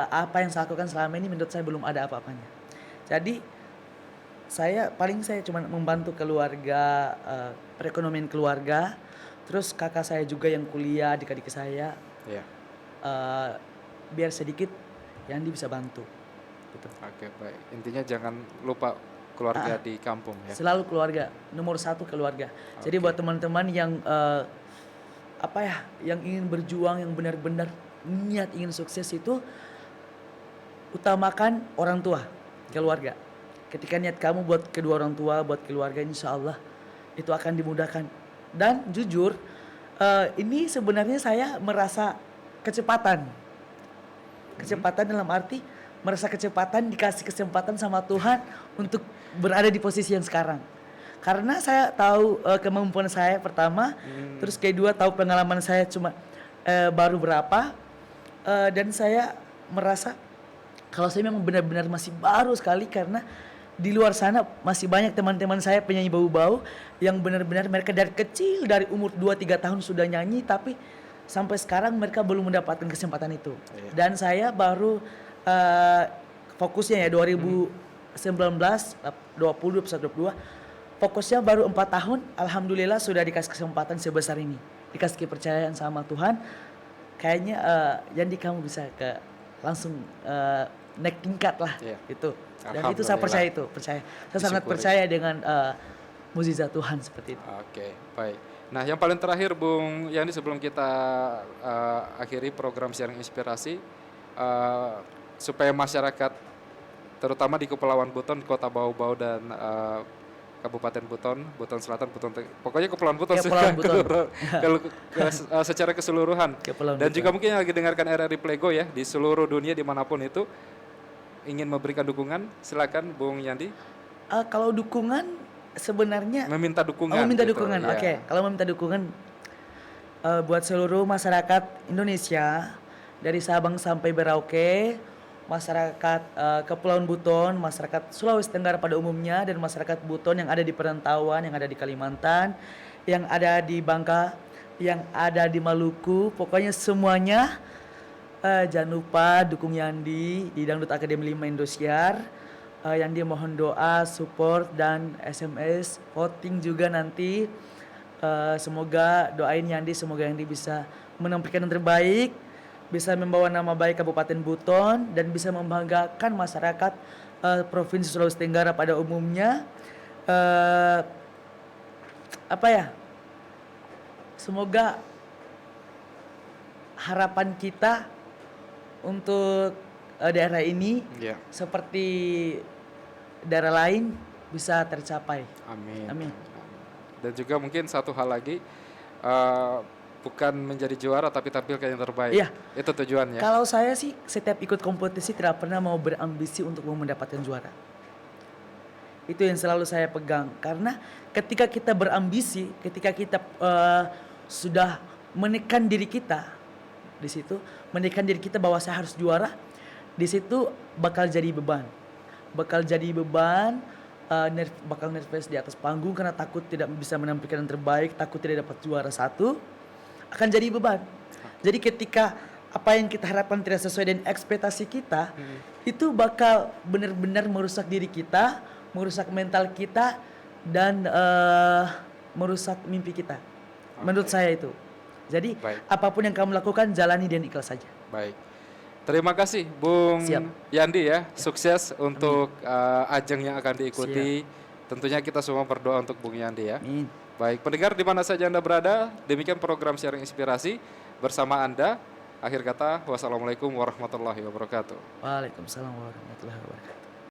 apa yang saya lakukan selama ini menurut saya belum ada apa-apanya. Jadi saya cuma membantu keluarga, perekonomian keluarga, terus kakak saya juga yang kuliah, adik-adik saya, biar sedikit Yandi bisa bantu. Gitu. Oke, baik. Intinya jangan lupa keluarga di kampung ya. Selalu keluarga, nomor satu keluarga. Jadi buat teman-teman yang yang ingin berjuang, yang benar-benar niat ingin sukses itu, utamakan orang tua, keluarga. Ketika niat kamu buat kedua orang tua, buat keluarga, insya Allah itu akan dimudahkan. Dan jujur, ini sebenarnya saya merasa kecepatan dalam arti merasa kecepatan, dikasih kesempatan sama Tuhan untuk berada di posisi yang sekarang. Karena saya tahu kemampuan saya pertama, terus kedua tahu pengalaman saya cuma baru berapa, dan saya merasa kalau saya memang benar-benar masih baru sekali, karena di luar sana masih banyak teman-teman saya penyanyi bau-bau yang benar-benar mereka dari kecil, dari umur 2-3 tahun sudah nyanyi, tapi sampai sekarang mereka belum mendapatkan kesempatan itu. Dan saya baru fokusnya ya 2019, 2022, fokusnya baru 4 tahun. Alhamdulillah sudah dikasih kesempatan sebesar ini, dikasih kepercayaan sama Tuhan. Kayaknya Yandi kamu bisa langsung naik tingkat lah gitu. Dan itu saya percaya saya sangat percaya dengan mukjizat Tuhan seperti itu. Oke, baik. Nah, yang paling terakhir Bung Yandi sebelum kita akhiri program sharing inspirasi, supaya masyarakat terutama di Kepulauan Buton, Kota Bau-Bau dan Kabupaten Buton Selatan, pokoknya Kepulauan Buton, secara keseluruhan. Dan juga mungkin yang lagi dengarkan RRI Plego ya, di seluruh dunia dimanapun itu, ingin memberikan dukungan, silakan Bung Yandi. Kalau dukungan sebenarnya meminta dukungan. Dukungan. Ya. Oke. Kalau meminta dukungan buat seluruh masyarakat Indonesia dari Sabang sampai Merauke, masyarakat Kepulauan Buton, masyarakat Sulawesi Tenggara pada umumnya, dan masyarakat Buton yang ada di perantauan, yang ada di Kalimantan, yang ada di Bangka, yang ada di Maluku, pokoknya semuanya jangan lupa dukung Yandi di Dangdut Akademi 5 Indosiar. Yandi mohon doa, support, dan SMS voting juga nanti. Semoga doain Yandi, semoga Yandi bisa menampilkan yang terbaik, bisa membawa nama baik Kabupaten Buton, dan bisa membanggakan masyarakat Provinsi Sulawesi Tenggara pada umumnya. Semoga harapan kita untuk daerah ini seperti daerah lain bisa tercapai. Amin. Dan juga mungkin satu hal lagi, bukan menjadi juara tapi tampilkan yang terbaik. Iya. Itu tujuannya. Kalau saya sih setiap ikut kompetisi tidak pernah mau berambisi untuk mendapatkan juara. Itu yang selalu saya pegang. Karena ketika kita berambisi, ketika kita sudah menekan diri kita di situ, menekan diri kita bahwa saya harus juara, di situ bakal jadi beban. Bakal nervous di atas panggung karena takut tidak bisa menampilkan yang terbaik, takut tidak dapat juara satu. Akan jadi beban. Jadi ketika apa yang kita harapkan tidak sesuai dengan ekspektasi kita, itu bakal benar-benar merusak diri kita, merusak mental kita, dan merusak mimpi kita. Menurut saya itu. Jadi Baik. apapun yang kamu lakukan jalani dan ikhlas saja. Baik. Terima kasih Bung Siap. Yandi ya. Sukses untuk ajang yang akan diikuti. Tentunya kita semua berdoa untuk Bung Yandi ya. Amin. Baik, pendengar di mana saja Anda berada, demikian program sharing inspirasi bersama Anda. Akhir kata, wassalamualaikum warahmatullahi wabarakatuh. Waalaikumsalam warahmatullahi wabarakatuh.